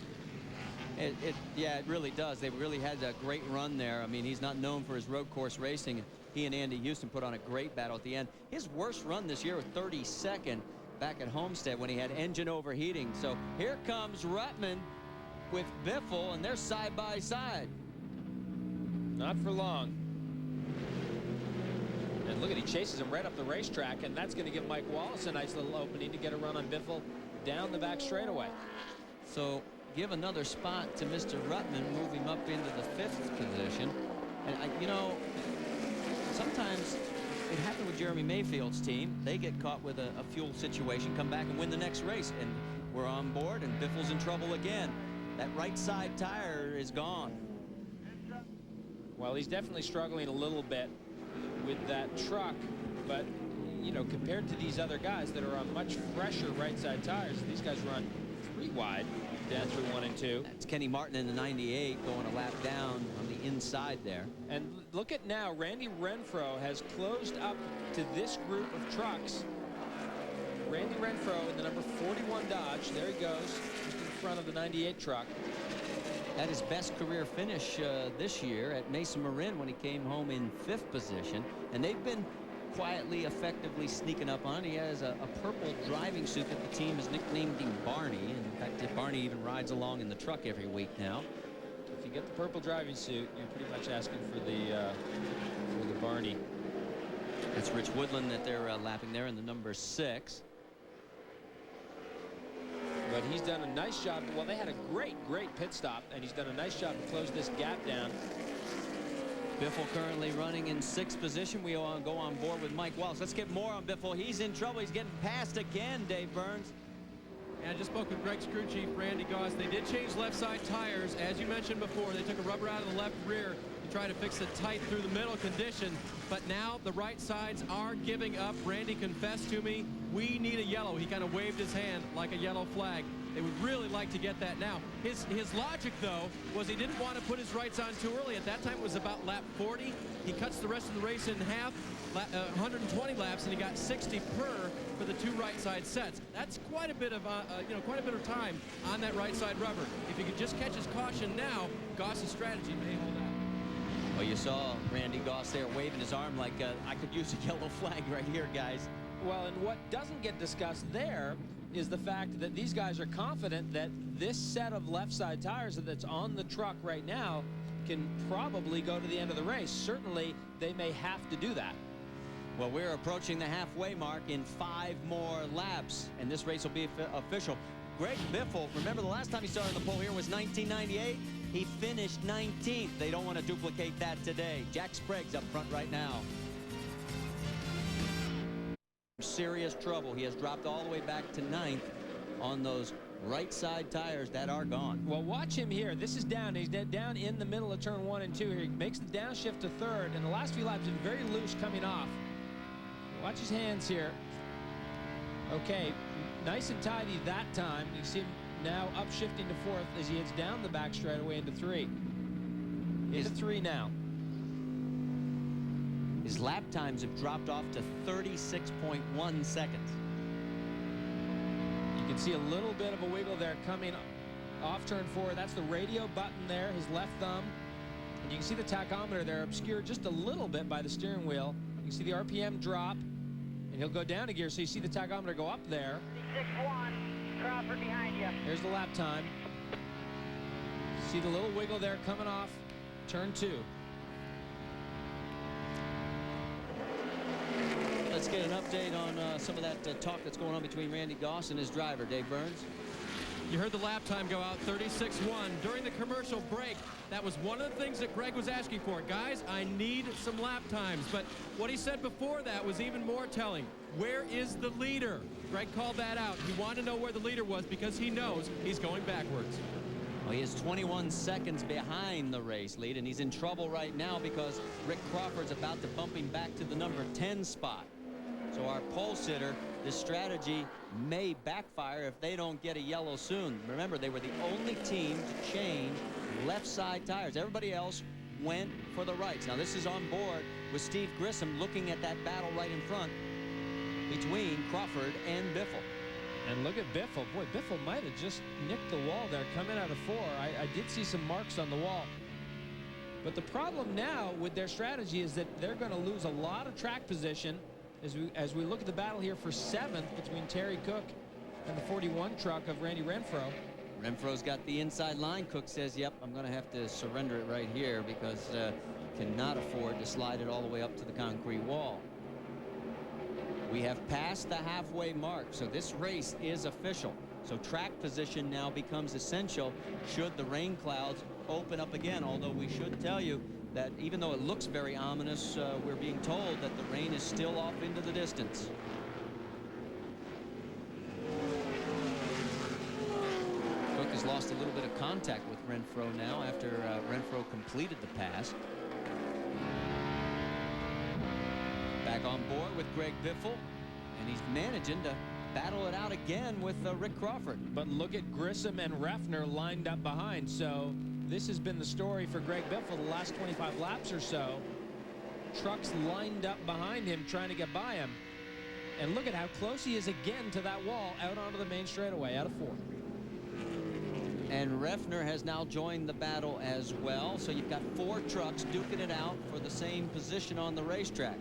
Yeah, it really does. They really had a great run there. I mean, he's not known for his road course racing. He and Andy Houston put on a great battle at the end. His worst run this year was 32nd back at Homestead when he had engine overheating. So here comes Ruttman with Biffle, and they're side by side. Not for long. And look at, he chases him right up the racetrack, and that's going to give Mike Wallace a nice little opening to get a run on Biffle down the back straightaway. So give another spot to Mr. Ruttman, move him up into the 5th position. And sometimes it happened with Jeremy Mayfield's team. They get caught with a fuel situation, come back and win the next race, and we're on board, and Biffle's in trouble again. That right side tire is gone. Well, he's definitely struggling a little bit with that truck, but compared to these other guys that are on much fresher right side tires, these guys run 3 wide down through 1 and 2. That's Kenny Martin in the 98 going a lap down on inside there. And look at now, Randy Renfro has closed up to this group of trucks. Randy Renfro in the number 41 Dodge. There he goes, just in front of the 98 truck. Had his best career finish this year at Mesa Marin when he came home in 5th position. And they've been quietly, effectively sneaking up on. He has a purple driving suit that the team has nicknamed him Barney. In fact, Barney even rides along in the truck every week now. If you get the purple driving suit, you're pretty much asking for the Barney. That's Rich Woodland that they're lapping there in the number 6. But he's done a nice job. Well, they had a great pit stop, and he's done a nice job to close this gap down. Biffle currently running in 6th position. We all go on board with Mike Wallace. Let's get more on Biffle. He's in trouble. He's getting passed again, Dave Burns. And I just spoke with Greg's crew chief, Randy Goss. They did change left side tires. As you mentioned before, they took a rubber out of the left rear to try to fix the tight through the middle condition. But now the right sides are giving up. Randy confessed to me, we need a yellow. He kind of waved his hand like a yellow flag. They would really like to get that now. His logic, though, was he didn't want to put his rights on too early. At that time, it was about lap 40. He cuts the rest of the race in half, 120 laps, and he got 60 per for the 2 right side sets. That's quite a bit of time on that right side rubber. If he could just catch his caution now, Goss's strategy may hold out. Well, you saw Randy Goss there waving his arm like I could use a yellow flag right here, guys. Well, and what doesn't get discussed there is the fact that these guys are confident that this set of left side tires that's on the truck right now can probably go to the end of the race. Certainly, they may have to do that. Well, we're approaching the halfway mark in 5 more laps, and this race will be official. Greg Biffle, remember the last time he started on the pole here was 1998? He finished 19th. They don't want to duplicate that today. Jack Sprague's up front right now. Serious trouble. He has dropped all the way back to 9th on those right side tires that are gone. Well, watch him here. This is down. He's down in the middle of turn 1 and 2 here. He makes the downshift to 3rd, and the last few laps have been very loose coming off. Watch his hands here. Okay, nice and tidy that time. You see him now upshifting to 4th as he heads down the back straightaway into 3. Into 3 now. His lap times have dropped off to 36.1 seconds. You can see a little bit of a wiggle there coming off turn 4. That's the radio button there, his left thumb. And you can see the tachometer there obscured just a little bit by the steering wheel. You can see the RPM drop, and he'll go down a gear, so you see the tachometer go up there. 6-1, Crawford behind you. Here's the lap time. See the little wiggle there coming off turn 2. Let's get an update on some of that talk that's going on between Randy Goss and his driver, Dave Burns. You heard the lap time go out, 36-1. During the commercial break, that was one of the things that Greg was asking for. Guys, I need some lap times. But what he said before that was even more telling. Where is the leader? Greg called that out. He wanted to know where the leader was because he knows he's going backwards. Well, he is 21 seconds behind the race lead, and he's in trouble right now because Rick Crawford's about to bump him back to the number 10 spot. So our pole sitter, this strategy may backfire if they don't get a yellow soon. Remember, they were the only team to change left side tires. Everybody else went for the rights. Now this is on board with Steve Grissom looking at that battle right in front between Crawford and Biffle. And look at Biffle. Boy, Biffle might have just nicked the wall there coming out of 4. I did see some marks on the wall. But the problem now with their strategy is that they're going to lose a lot of track position as we look at the battle here for 7th between Terry Cook and the 41 truck of Randy Renfro. Renfro's got the inside line. Cook says, yep, I'm going to have to surrender it right here because cannot afford to slide it all the way up to the concrete wall. We have passed the halfway mark, so this race is official. So track position now becomes essential should the rain clouds open up again, although we should tell you that even though it looks very ominous, we're being told that the rain is still off into the distance. Cook has lost a little bit of contact with Renfro now after Renfro completed the pass. Back on board with Greg Biffle, and he's managing to battle it out again with Rick Crawford. But look at Grissom and Refner lined up behind, so this has been the story for Greg Biffle the last 25 laps or so. Trucks lined up behind him trying to get by him. And look at how close he is again to that wall out onto the main straightaway out of 4th. And Refner has now joined the battle as well. So you've got 4 trucks duking it out for the same position on the racetrack.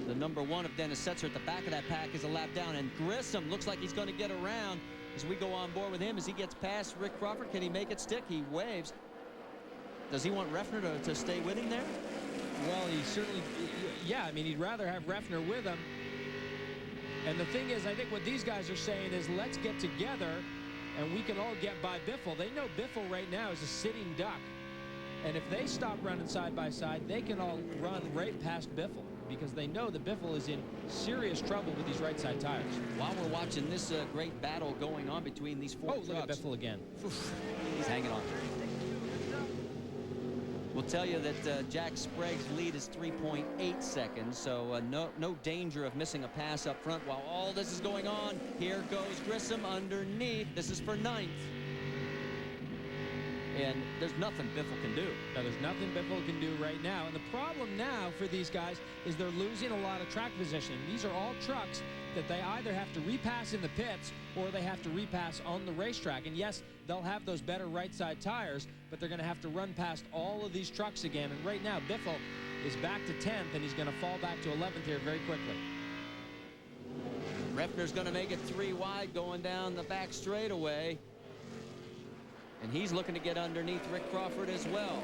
The number 1 of Dennis Setzer at the back of that pack is a lap down. And Grissom looks like he's going to get around as we go on board with him as he gets past Rick Crawford. Can he make it stick? He waves. Does he want Refner to stay with him there? Well, he certainly, yeah, I mean, he'd rather have Refner with him. And the thing is, I think what these guys are saying is let's get together and we can all get by Biffle. They know Biffle right now is a sitting duck. And if they stop running side by side, they can all run right past Biffle because they know that Biffle is in serious trouble with these right side tires. While we're watching this great battle going on between these 4 trucks. Look at Biffle again. He's hanging on. We'll tell you that Jack Sprague's lead is 3.8 seconds, so no danger of missing a pass up front while all this is going on. Here goes Grissom underneath. This is for 9th. And there's nothing Biffle can do. No, there's nothing Biffle can do right now. And the problem now for these guys is they're losing a lot of track position. These are all trucks that they either have to repass in the pits or they have to repass on the racetrack. And yes, they'll have those better right side tires, but they're going to have to run past all of these trucks again. And right now, Biffle is back to 10th, and he's going to fall back to 11th here very quickly. Refner's going to make it 3 wide going down the back straightaway. And he's looking to get underneath Rick Crawford as well.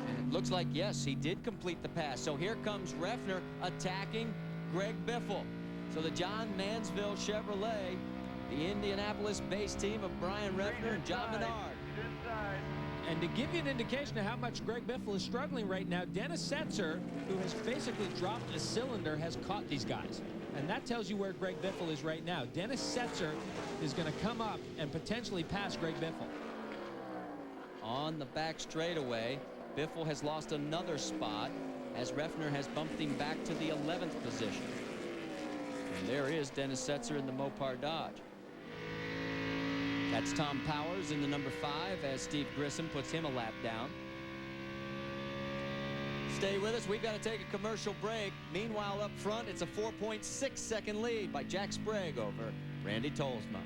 And it looks like, yes, he did complete the pass. So here comes Refner attacking Greg Biffle. So the John Mansville Chevrolet, the Indianapolis-based team of Brian Refner and John Menard. And to give you an indication of how much Greg Biffle is struggling right now, Dennis Setzer, who has basically dropped a cylinder, has caught these guys. And that tells you where Greg Biffle is right now. Dennis Setzer is going to come up and potentially pass Greg Biffle. On the back straightaway, Biffle has lost another spot as Refner has bumped him back to the 11th position. And there is Dennis Setzer in the Mopar Dodge. That's Tom Powers in the number 5 as Steve Grissom puts him a lap down. Stay with us. We've got to take a commercial break. Meanwhile, up front, it's a 4.6 second lead by Jack Sprague over Randy Tolsma.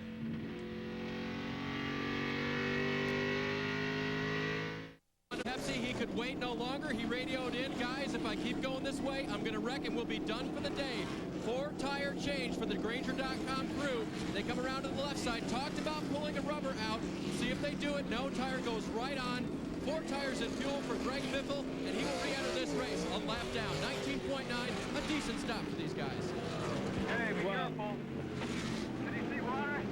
Pepsi, he could wait no longer. He radioed in, guys, if I keep going this way, I'm going to wreck and we'll be done for the day. 4-tire change for the Grainger.com crew. They come around to the left side, talked about pulling a rubber out. See if they do it. No, tire goes right on. 4 tires in fuel for Greg Biffle, and he will re-enter this race a lap down. 19.9, a decent stop for these guys. Hey, be careful. Did you see water?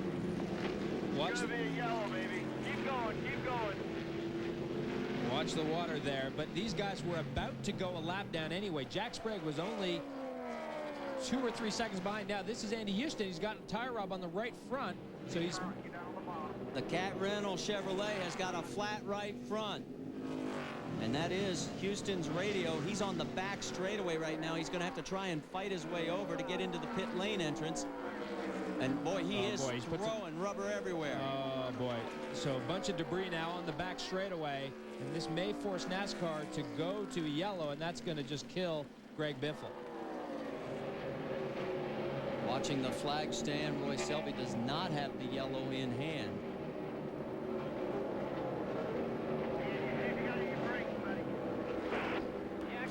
Watch It's gonna be yellow, baby. Keep going, keep going. Watch the water there, but these guys were about to go a lap down anyway. Jack Sprague was only 2 or 3 seconds behind. Now this is Andy Houston. He's got a tire rub on the right front, so he's... The Cat Rental Chevrolet has got a flat right front. And that is Houston's radio. He's on the back straightaway right now. He's going to have to try and fight his way over to get into the pit lane entrance. And boy, he's throwing rubber everywhere. Oh boy. So a bunch of debris now on the back straightaway. And this may force NASCAR to go to yellow, and that's going to just kill Greg Biffle. Watching the flag stand, Roy Selby does not have the yellow in hand.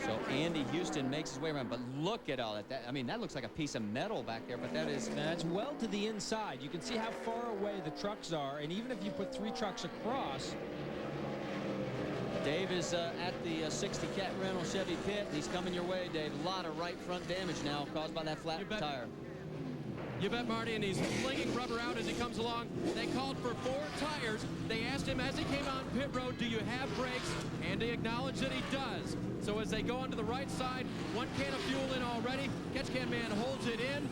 So Andy Houston makes his way around, but look at all that. I mean, that looks like a piece of metal back there, but that's well to the inside. You can see how far away the trucks are, and even if you put 3 trucks across. Dave is at the 60 Cat Rental Chevy pit. He's coming your way, Dave. A lot of right front damage now caused by that flat tire. You bet, Marty, and he's flinging rubber out as he comes along. They called for 4 tires. They asked him as he came on pit road, do you have brakes? And he acknowledged that he does. So as they go onto the right side, 1 can of fuel in already. Catch can man holds it in,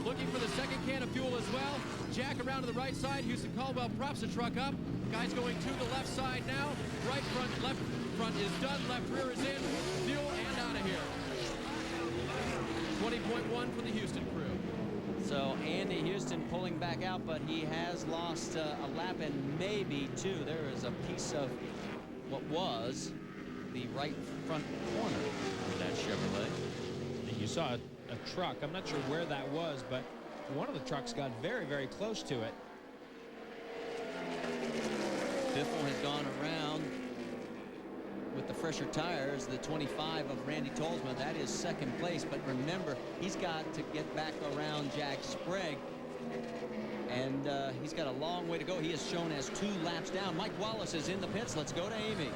looking for the 2nd can of fuel as well. Jack around to the right side. Houston Caldwell props the truck up. Guys going to the left side now. Right front, left front is done. Left rear is in. Fuel and out of here. 20.1 for the Houston crew. So Andy Houston pulling back out, but he has lost a lap and maybe two. There is a piece of what was the right front corner of that Chevrolet. You saw a truck. I'm not sure where that was, but one of the trucks got very, very close to it. Biffle has gone around with the fresher tires, the 25 of Randy Tolsma. That is second place, but remember, he's got to get back around Jack Sprague, and he's got a long way to go. He is shown as 2 laps down. Mike Wallace is in the pits. Let's go to Amy.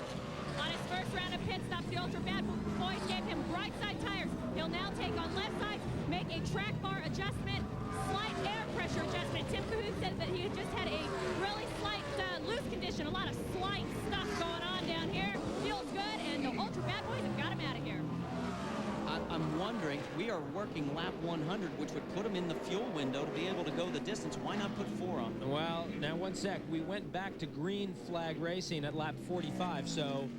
On his first round of pit stops, the Ultra Bad Boys gave him right side tires. He'll now take on left side, make a track bar adjustment, slight air pressure adjustment. Tim Cahoon said that he had just had a really slight loose condition, a lot of slight stuff going on down here. Feels good, and the Ultra Bad Boys have got him out of here. I'm wondering, we are working lap 100, which would put him in the fuel window to be able to go the distance. Why not put 4 on? Well, now 1 sec. We went back to green flag racing at lap 45, so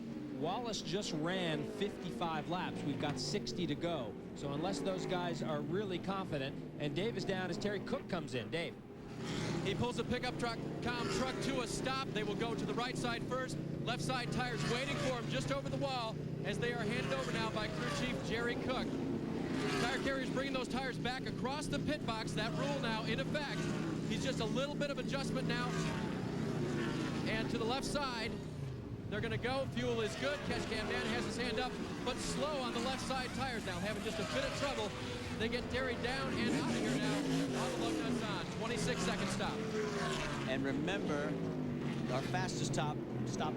Wallace just ran 55 laps. We've got 60 to go. So unless those guys are really confident, and Dave is down as Terry Cook comes in. Dave. He pulls the pickup truck to a stop. They will go to the right side first. Left side tires waiting for him just over the wall as they are handed over now by crew chief Jerry Cook. Tire carriers bringing those tires back across the pit box. That rule now in effect. He's just a little bit of adjustment now. And to the left side, they're going to go. Fuel is good. Catch can man has his hand up, but slow on the left side tires now, having just a bit of trouble. They get Derry down and out of here now. All the lug nuts on. 26-second stop. And remember, our fastest stop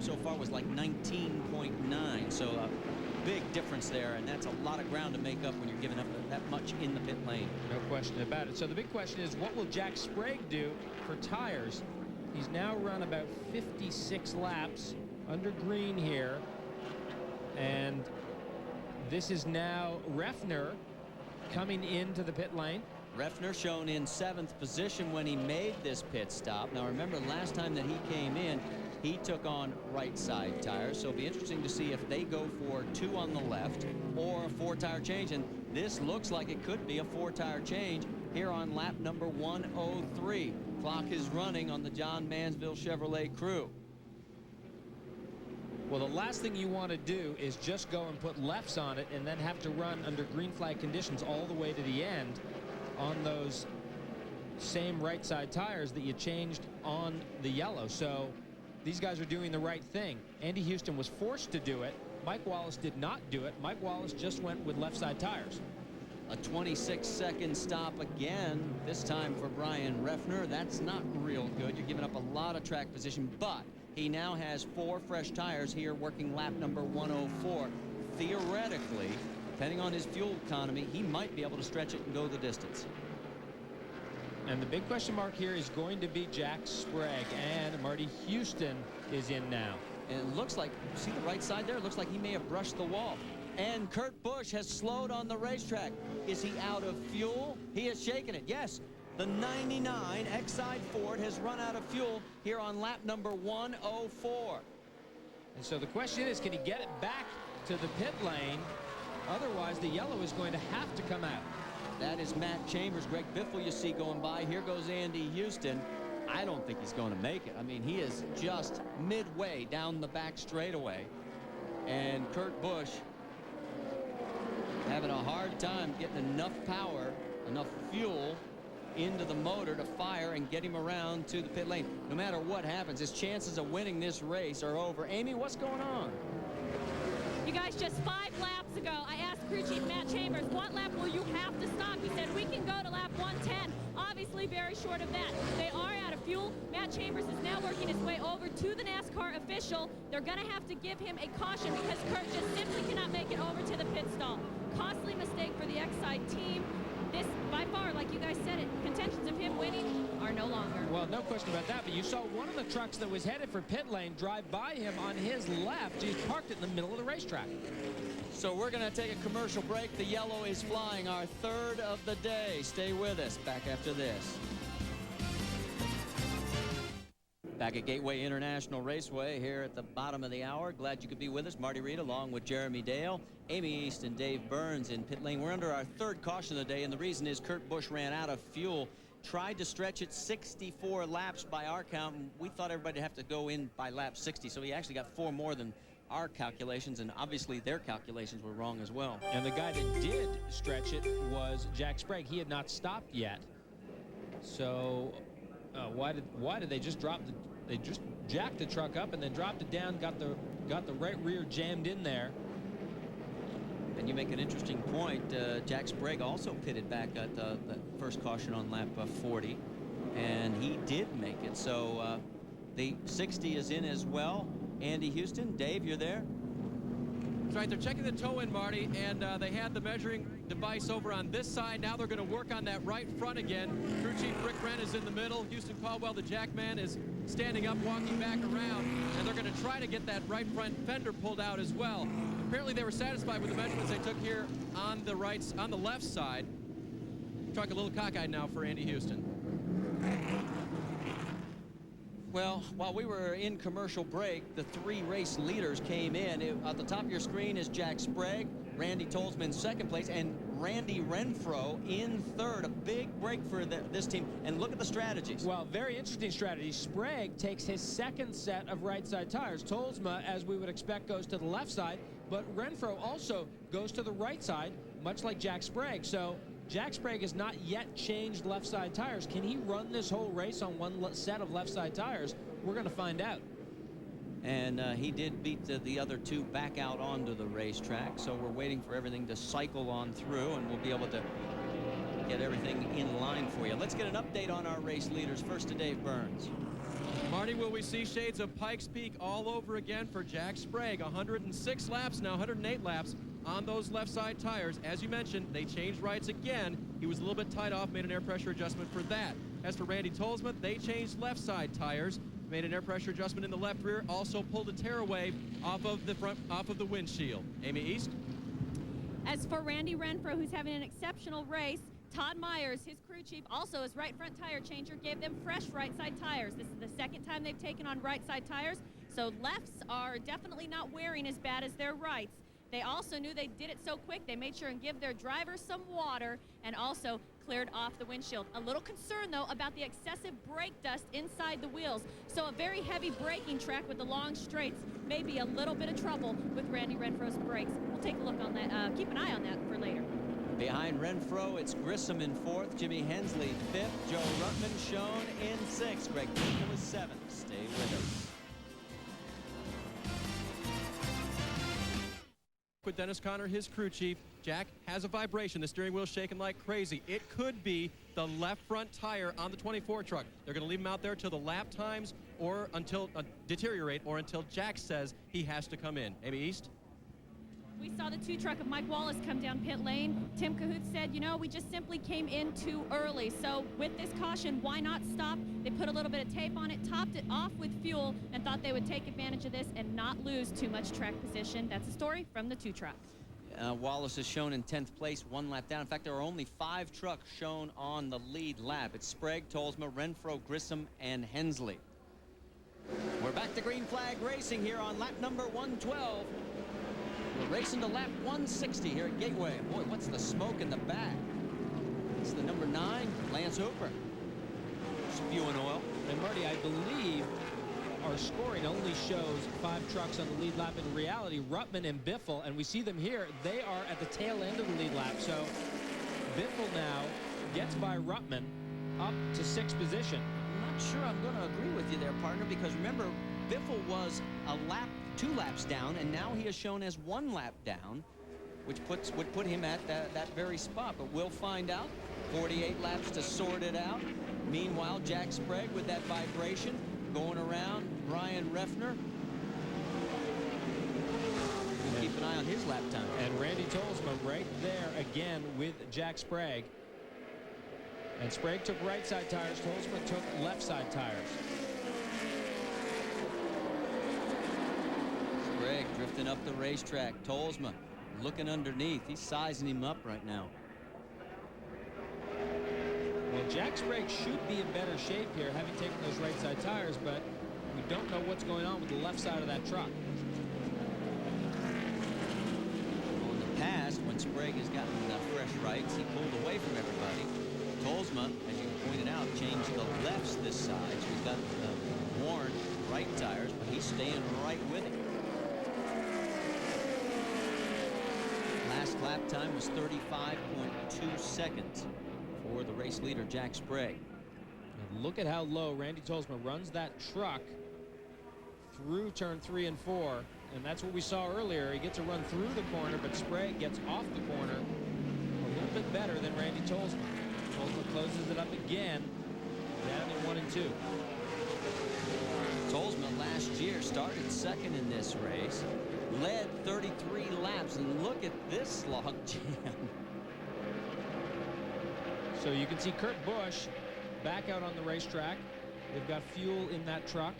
so far was like 19.9. So a big difference there, and that's a lot of ground to make up when you're giving up that much in the pit lane. No question about it. So the big question is, what will Jack Sprague do for tires? He's now run about 56 laps under green here, and this is now Refner coming into the pit lane. Refner shown in 7th position when he made this pit stop. Now remember, last time that he came in, he took on right side tires, so it'll be interesting to see if they go for 2 on the left or a 4-tire change, and this looks like it could be a 4-tire change here on lap number 103. Clock is running on the John Mansville Chevrolet crew. Well, the last thing you want to do is just go and put lefts on it and then have to run under green flag conditions all the way to the end on those same right side tires that you changed on the yellow. So these guys are doing the right thing. Andy Houston was forced to do it. Mike Wallace did not do it. Mike Wallace just went with left side tires. A 26-second stop again, this time for Brian Refner. That's not real good. You're giving up a lot of track position, but he now has 4 fresh tires here working lap number 104. Theoretically, depending on his fuel economy, he might be able to stretch it and go the distance. And the big question mark here is going to be Jack Sprague, and Marty Houston is in now. And it looks like, see the right side there? It looks like he may have brushed the wall. And Kurt Busch has slowed on the racetrack. Is he out of fuel? He is shaking it. Yes, the 99 Exide Ford has run out of fuel here on lap number 104. And so the question is, can he get it back to the pit lane? Otherwise, the yellow is going to have to come out. That is Matt Chambers. Greg Biffle you see going by. Here goes Andy Houston. I don't think he's going to make it. I mean, he is just midway down the back straightaway. And Kurt Busch having a hard time getting enough power, enough fuel into the motor to fire and get him around to the pit lane. No matter what happens, his chances of winning this race are over. Amy, what's going on? You guys, just 5 laps ago, I asked crew chief Matt Chambers, what lap will you have to stop? He said, we can go to lap 110. Obviously very short of that. They are out of fuel. Matt Chambers is now working his way over to the NASCAR official. They're going to have to give him a caution because Kurt just simply cannot make it over to the pit stall. Costly mistake for the Exide team. This, by far, like you guys said it, contentions of him winning are no longer. Well, no question about that, but you saw one of the trucks that was headed for pit lane drive by him on his left. He's parked it in the middle of the racetrack. So we're going to take a commercial break. The yellow is flying, our 3rd of the day. Stay with us. Back after this. Back at Gateway International Raceway here at the bottom of the hour. Glad you could be with us. Marty Reed along with Jeremy Dale, Amy East, and Dave Burns in pit lane. We're under our third caution of the day, and the reason is Kurt Busch ran out of fuel. Tried to stretch it 64 laps by our count, and we thought everybody would have to go in by lap 60, so he actually got 4 more than our calculations, and obviously their calculations were wrong as well. And the guy that did stretch it was Jack Sprague. He had not stopped yet. So why did they just drop the... They just jacked the truck up and then dropped it down, got the right rear jammed in there. And you make an interesting point. Jack Sprague also pitted back at the first caution on lap 40, and he did make it. So the 60 is in as well. Andy Houston, Dave, you're there? That's right. They're checking the toe in, Marty, and they had the measuring device over on this side. Now they're going to work on that right front again. Crew Chief Rick Wren is in the middle. Houston Caldwell, the jack man, is standing up, walking back around, and they're going to try to get that right front fender pulled out as well. Apparently they were satisfied with the measurements they took here on the left side. Truck a little cockeyed now for Andy Houston. Well, while we were in commercial break, the 3 race leaders came in. At the top of your screen is Jack Sprague, Randy Tolsma in second place, and Randy Renfro in third. A big break for this team. And look at the strategies. Well, very interesting strategy. Sprague takes his second set of right side tires. Tolsma, as we would expect, goes to the left side, but Renfro also goes to the right side, much like Jack Sprague. So Jack Sprague has not yet changed left side tires. Can he run this whole race on one set of left side tires? We're going to find out. And he did beat the other 2 back out onto the racetrack. So we're waiting for everything to cycle on through, and we'll be able to get everything in line for you. Let's get an update on our race leaders. First to Dave Burns. Marty, will we see shades of Pikes Peak all over again for Jack Sprague? 106 laps now, 108 laps on those left side tires. As you mentioned, they changed rights again. He was a little bit tied off, made an air pressure adjustment for that. As for Randy Tolsma, they changed left side tires, made an air pressure adjustment in the left rear, also pulled a tearaway off of the windshield. Amy East. As for Randy Renfro, who's having an exceptional race, Todd Myers, his crew chief, also his right front tire changer, gave them fresh right side tires. This is the second time they've taken on right side tires, so lefts are definitely not wearing as bad as their rights. They also knew they did it so quick, they made sure and give their drivers some water and also cleared off the windshield. A little concern, though, about the excessive brake dust inside the wheels. So a very heavy braking track with the long straights may be a little bit of trouble with Randy Renfro's brakes. We'll take a look on that, keep an eye on that for later. Behind Renfro, it's Grissom in 4th, Jimmy Hensley 5th, Joe Ruttman shown in 6th, Greg Pinkel was 7th. Stay with us. With Dennis Conner, his crew chief. Jack has a vibration. The steering wheel's shaking like crazy. It could be the left front tire on the 24 truck. They're going to leave him out there till the lap times or until deteriorate, or until Jack says he has to come in. Amy East. We saw the 2 truck of Mike Wallace come down pit lane. Tim Cahoots said, you know, we just simply came in too early. So with this caution, why not stop? They put a little bit of tape on it, topped it off with fuel, and thought they would take advantage of this and not lose too much track position. That's a story from the 2 truck. Wallace is shown in 10th place, 1 lap down. In fact, there are only 5 trucks shown on the lead lap. It's Sprague, Tolsma, Renfro, Grissom, and Hensley. We're back to green flag racing here on lap number 112. We're racing to lap 160 here at Gateway. Boy, what's the smoke in the back? It's the number 9, Lance Hooper. Spewing oil. And Marty, I believe our scoring only shows 5 trucks on the lead lap. In reality, Ruttman and Biffle, and we see them here, they are at the tail end of the lead lap. So Biffle now gets by Ruttman up to 6th position. I'm not sure I'm going to agree with you there, partner, because remember, Biffle was a lap, 2 laps down, and now he is shown as 1 lap down, which would put him at that very spot. But we'll find out. 48 laps to sort it out. Meanwhile, Jack Sprague with that vibration going around. Brian Refner. We'll keep an eye on his lap time. And Randy Tolsma right there again with Jack Sprague. And Sprague took right side tires. Tolsma took left side tires. Sprague drifting up the racetrack. Tolsma looking underneath. He's sizing him up right now. Well, Jack Sprague should be in better shape here, having taken those right side tires, but We don't know what's going on with the left side of that truck. In the past, when Sprague has gotten fresh rights, he pulled away from everybody. Tolsma, as you pointed out, changed the lefts this side, so he's got worn right tires, but he's staying right with him. Last lap time was 35.2 seconds for the race leader, Jack Sprague. And look at how low Randy Tolsma runs that truck through turn 3 and 4, and that's what we saw earlier. He gets a run through the corner, but Sprague gets off the corner a little bit better than Randy Tolsma. Tolsma closes it up again, down in 1 and 2. Tolsma last year started second in this race, led 33 laps, and look at this log jam. So you can see Kurt Busch back out on the racetrack. They've got fuel in that truck.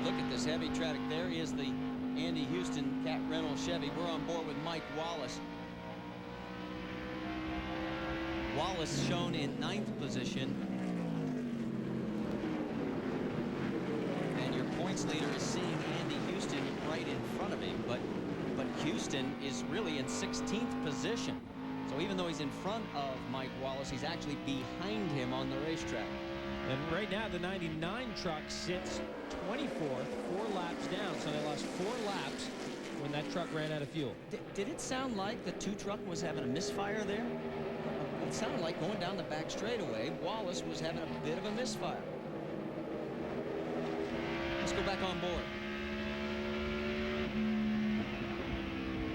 Look at this heavy traffic. There is the Andy Houston Cat Reynolds Chevy. We're on board with Mike Wallace. Wallace shown in 9th position. And your points leader is seeing Andy Houston right in front of him, but Houston is really in 16th position. So even though he's in front of Mike Wallace, he's actually behind him on the racetrack. And right now the 99 truck sits 24th, 4 laps down. So they lost 4 laps when that truck ran out of fuel. Did it sound like the 2 truck was having a misfire there? It sounded like going down the back straightaway, Wallace was having a bit of a misfire. Let's go back on board.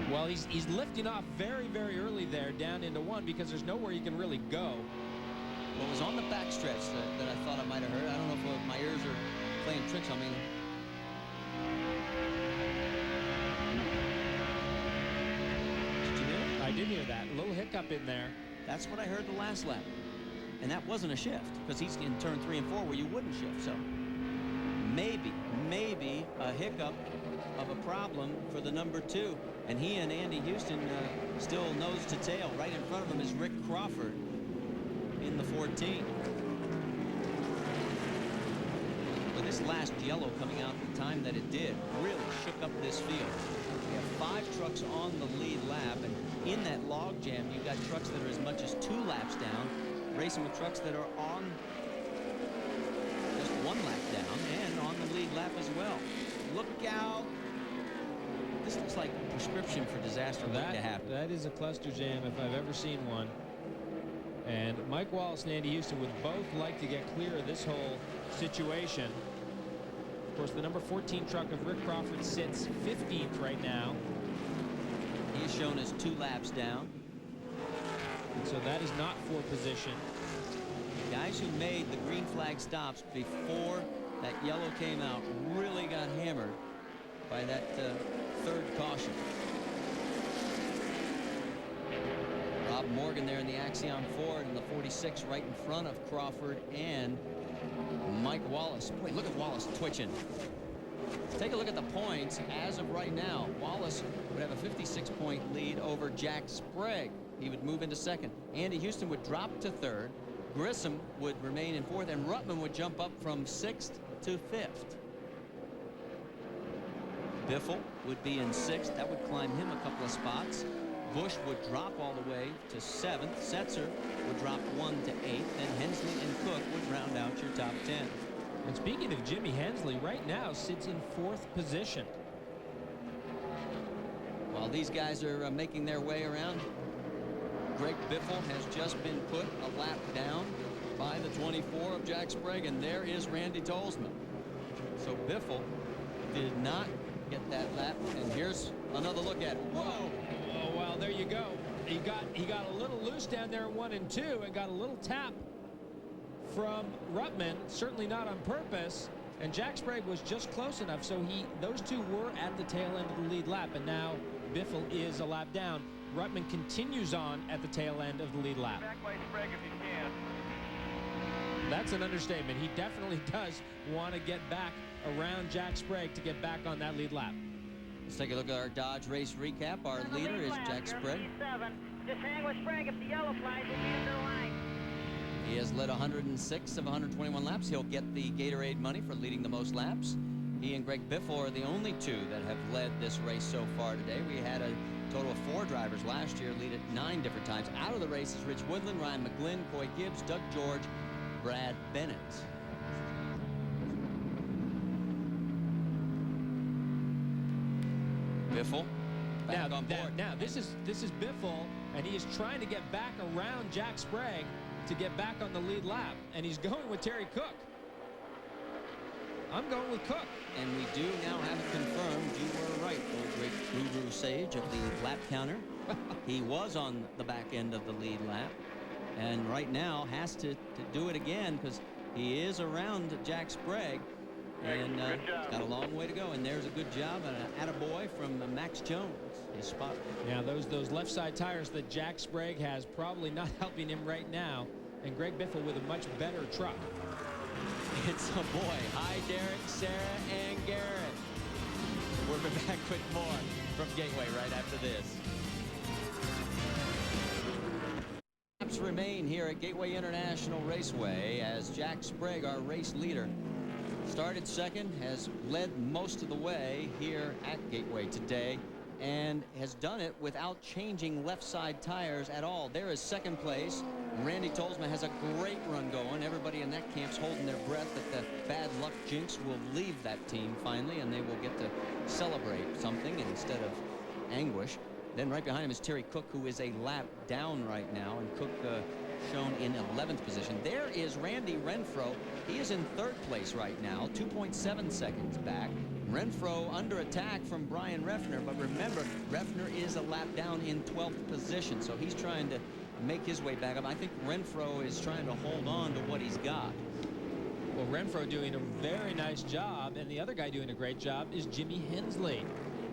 Well, he's lifting off very, very early there down into 1 because there's nowhere you can really go. What was on the backstretch that I thought I might have heard? I don't know if my ears are playing tricks on me. Did you hear it? I did hear that. A little hiccup in there. That's what I heard the last lap. And that wasn't a shift because he's in turn 3 and 4 where you wouldn't shift. So maybe a hiccup of a problem for the number 2. And he and Andy Houston still nose to tail. Right in front of him is Rick Crawford in the 14. But this last yellow coming out the time that it did really shook up this field. We have 5 trucks on the lead lap, and in that log jam you've got trucks that are as much as 2 laps down, racing with trucks that are on just 1 lap down and on the lead lap as well. Look out. This looks like a prescription for disaster waiting to happen. That is a cluster jam if I've ever seen one. And Mike Wallace and Andy Houston would both like to get clear of this whole situation. Of course, the number 14 truck of Rick Crawford sits 15th right now. He is shown as 2 laps down. And so that is not for position. Guys who made the green flag stops before that yellow came out really got hammered by that 3rd caution. Rob Morgan there in the Axion Ford in the 46 right in front of Crawford and Mike Wallace. Boy, look at Wallace twitching. Take a look at the points as of right now. Wallace would have a 56-point lead over Jack Sprague. He would move into 2nd. Andy Houston would drop to 3rd. Grissom would remain in 4th, and Ruttman would jump up from 6th to 5th. Biffle would be in 6th. That would climb him a couple of spots. Busch would drop all the way to 7th. Setzer would drop 1 to 8th. Then Hensley and Cook would round out your top 10. And speaking of Jimmy Hensley, right now sits in 4th position. While these guys are making their way around, Greg Biffle has just been put a lap down by the 24 of Jack Sprague, and there is Randy Tolsma. So Biffle did not get that lap, and here's another look at it. Whoa! Oh, well, there you go. He got a little loose down there in 1 and 2 and got a little tap from Ruttman, certainly not on purpose, and Jack Sprague was just close enough, so those 2 were at the tail end of the lead lap, and now Biffle is a lap down. Ruttman continues on at the tail end of the lead lap. Back by Sprague if you can. That's an understatement. He definitely does want to get back around Jack Sprague to get back on that lead lap. Let's take a look at our Dodge race recap. Our leader is Jack Sprague. Just hang with Sprague. If the yellow flies, we'll be into the line. He has led 106 of 121 laps. He'll get the Gatorade money for leading the most laps. He and Greg Biffle are the only two that have led this race so far today. We had a total of 4 drivers last year lead at 9 different times. Out of the race is Rich Woodland, Ryan McGlynn, Coy Gibbs, Doug George, Brad Bennett. Biffle back on board. Now this is Biffle, and he is trying to get back around Jack Sprague to get back on the lead lap, and he's going with Terry Cook. I'm going with Cook. And we do now have it confirmed. You were right, old great guru sage of the lap counter. He was on the back end of the lead lap, and right now has to do it again because he is around Jack Sprague. And he's got a long way to go, and there's a good job and an attaboy from Max Jones, his spotter. Yeah, those left side tires that Jack Sprague has probably not helping him right now, and Greg Biffle with a much better truck. It's a boy. Hi, Derek, Sarah, and Garrett. We'll be back with more from Gateway right after this. Laps remain here at Gateway International Raceway as Jack Sprague, our race leader, started second, has led most of the way here at Gateway today, and has done it without changing left side tires at all. There is second place. Randy Tolsma has a great run going. Everybody in that camp's holding their breath that the bad luck jinx will leave that team finally, and they will get to celebrate something instead of anguish. Then right behind him is Terry Cook, who is a lap down right now, and Cook shown in 11th position. There is Randy Renfro. He is in 3rd place right now, 2.7 seconds back. Renfro under attack from Brian Reffner, but remember, Reffner is a lap down in 12th position, so he's trying to make his way back up. I think Renfro is trying to hold on to what he's got. Well, Renfro doing a very nice job, and the other guy doing a great job is Jimmy Hensley,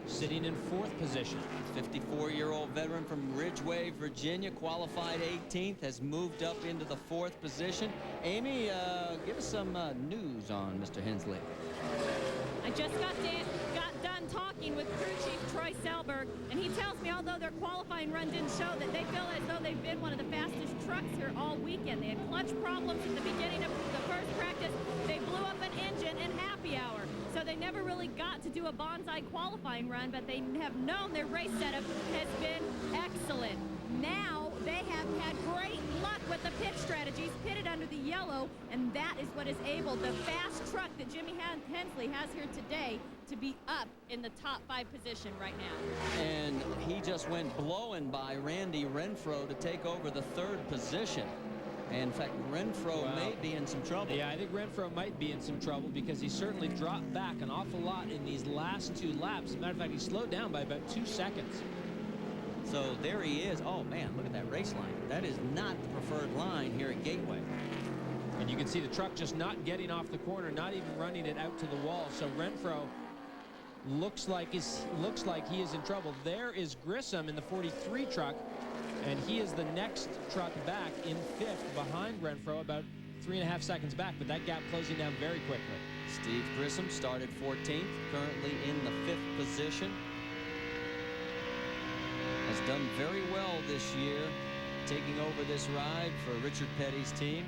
sitting in 4th position. 54-year-old veteran from Ridgeway, Virginia, qualified 18th, has moved up into the 4th position. Amy, give us some news on Mr. Hensley. I just got done talking with crew chief Troy Selberg, and he tells me although their qualifying run didn't show that they feel as though they've been one of the fastest trucks here all weekend. They had clutch problems at the beginning of the first practice. They blew up an engine in happy hour. So they never really got to do a bonsai qualifying run, but they have known their race setup has been excellent. Now they have had great luck with the pit strategies, pitted under the yellow, and that is what is able, the fast truck that Jimmy Hensley has here today, to be up in the top 5 position right now. And he just went blowing by Randy Renfro to take over the 3rd position. And in fact, Renfro may be in some trouble. Yeah, I think Renfro might be in some trouble because he certainly dropped back an awful lot in these last 2 laps. As a matter of fact, he slowed down by about 2 seconds. So there he is. Oh, man, look at that race line. That is not the preferred line here at Gateway. And you can see the truck just not getting off the corner, not even running it out to the wall. So Renfro looks like he is in trouble. There is Grissom in the 43 truck, and he is the next truck back in 5th behind Renfro, about 3.5 seconds back, but that gap closing down very quickly. Steve Grissom started 14th, currently in the 5th position. Has done very well this year, taking over this ride for Richard Petty's team.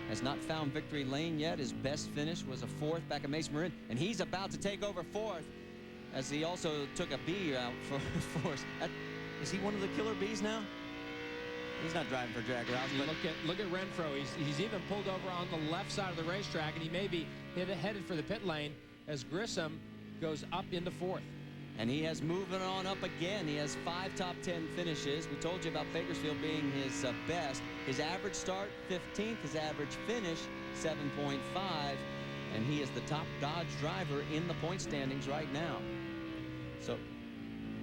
Has not found victory lane yet. His best finish was a 4th back at Mesa Marin, and he's about to take over 4th, as he also took a B out for force. Is he one of the killer bees now? He's not driving for Jack Rouse. But Look at Renfro. He's even pulled over on the left side of the racetrack, and he may be headed for the pit lane as Grissom goes up into 4th. And he has moving on up again. He has 5 top 10 finishes. We told you about Bakersfield being his best. His average start, 15th. His average finish, 7.5. And he is the top Dodge driver in the point standings right now. So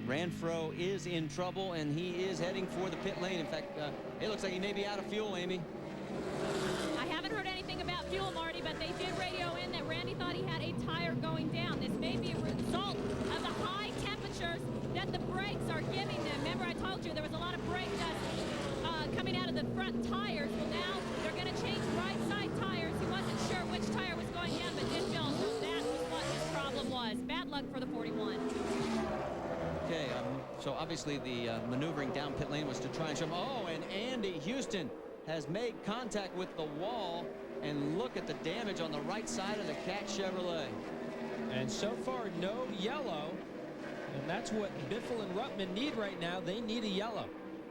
Renfro is in trouble, and he is heading for the pit lane. In fact, it looks like he may be out of fuel, Amy. I haven't heard anything about fuel, Marty, but they did radio in that Randy thought he had a tire going down. This may be a result of the high temperatures that the brakes are giving them. Remember, I told you there was a lot of brake dust coming out of the front tires. Well, now they're going to change right side tires. He wasn't sure which tire was going down, but did feel so that was what his problem was. Bad luck for the 41. Okay, so obviously the maneuvering down pit lane was to try and show him. Oh, and Andy Houston has made contact with the wall, and look at the damage on the right side of the Cat Chevrolet. And so far, no yellow, and that's what Biffle and Ruttman need right now. They need a yellow.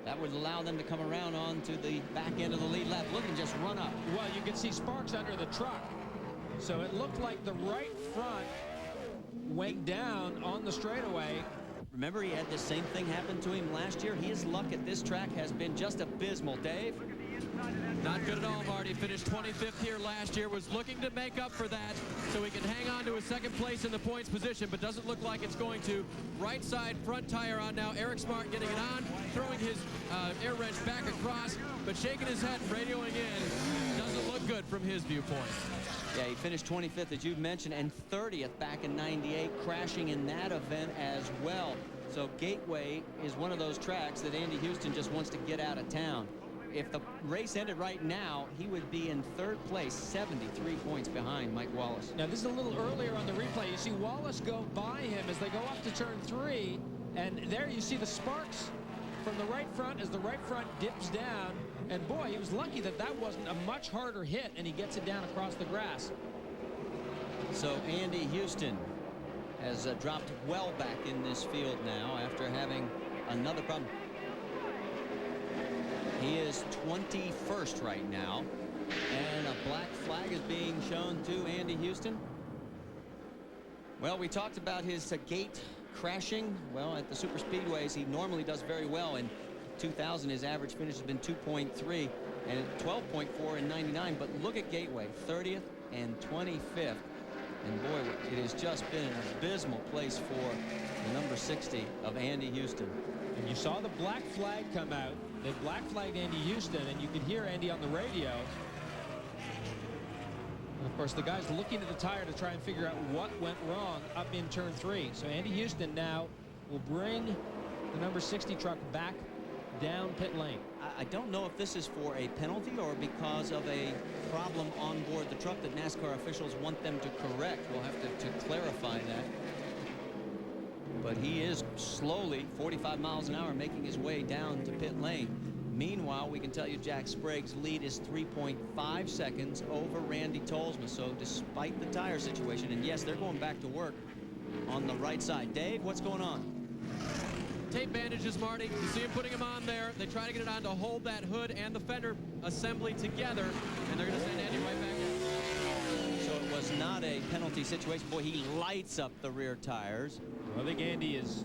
That would allow them to come around onto the back end of the lead lap. Look at him just run up. Well, you can see sparks under the truck. So it looked like the right front went down on the straightaway. Remember, he had the same thing happen to him last year. His luck at this track has been just abysmal. Dave? Not good at all, Marty. Finished 25th here last year. Was looking to make up for that so he can hang on to a second place in the points position, but doesn't look like it's going to. Right side front tire on now. Eric Smart getting it on, throwing his air wrench back across, but shaking his head, radioing in. Doesn't look good from his viewpoint. Yeah, he finished 25th, as you mentioned, and 30th back in '98, crashing in that event as well. So Gateway is one of those tracks that Andy Houston just wants to get out of town. If the race ended right now, he would be in third place, 73 points behind Mike Wallace. Now, this is a little earlier on the replay. You see Wallace go by him as they go up to turn 3, and there you see the sparks from the right front as the right front dips down. And boy, he was lucky that that wasn't a much harder hit, and he gets it down across the grass. So Andy Houston has dropped well back in this field now after having another problem. He is 21st right now, and a black flag is being shown to Andy Houston. Well, we talked about his gate crashing. Well, at the super speedways, he normally does very well. In 2000, his average finish has been 2.3 and 12.4 in '99. But look at Gateway, 30th and 25th. And boy, it has just been an abysmal place for the number 60 of Andy Houston. And you saw the black flag come out. They black flagged Andy Houston, and you could hear Andy on the radio. And of course, the guy's looking at the tire to try and figure out what went wrong up in turn 3. So Andy Houston now will bring the number 60 truck back down pit lane. I don't know if this is for a penalty or because of a problem on board the truck that NASCAR officials want them to correct. We'll have to clarify that. But he is slowly, 45 miles an hour, making his way down to pit lane. Meanwhile, we can tell you Jack Sprague's lead is 3.5 seconds over Randy Tolsma. So despite the tire situation, and yes, they're going back to work on the right side. Dave, what's going on? Tape bandages, Marty. You see him putting him on there. They try to get it on to hold that hood and the fender assembly together, and they're going to send Andy right back in. So it was not a penalty situation. Boy, he lights up the rear tires. I think Andy is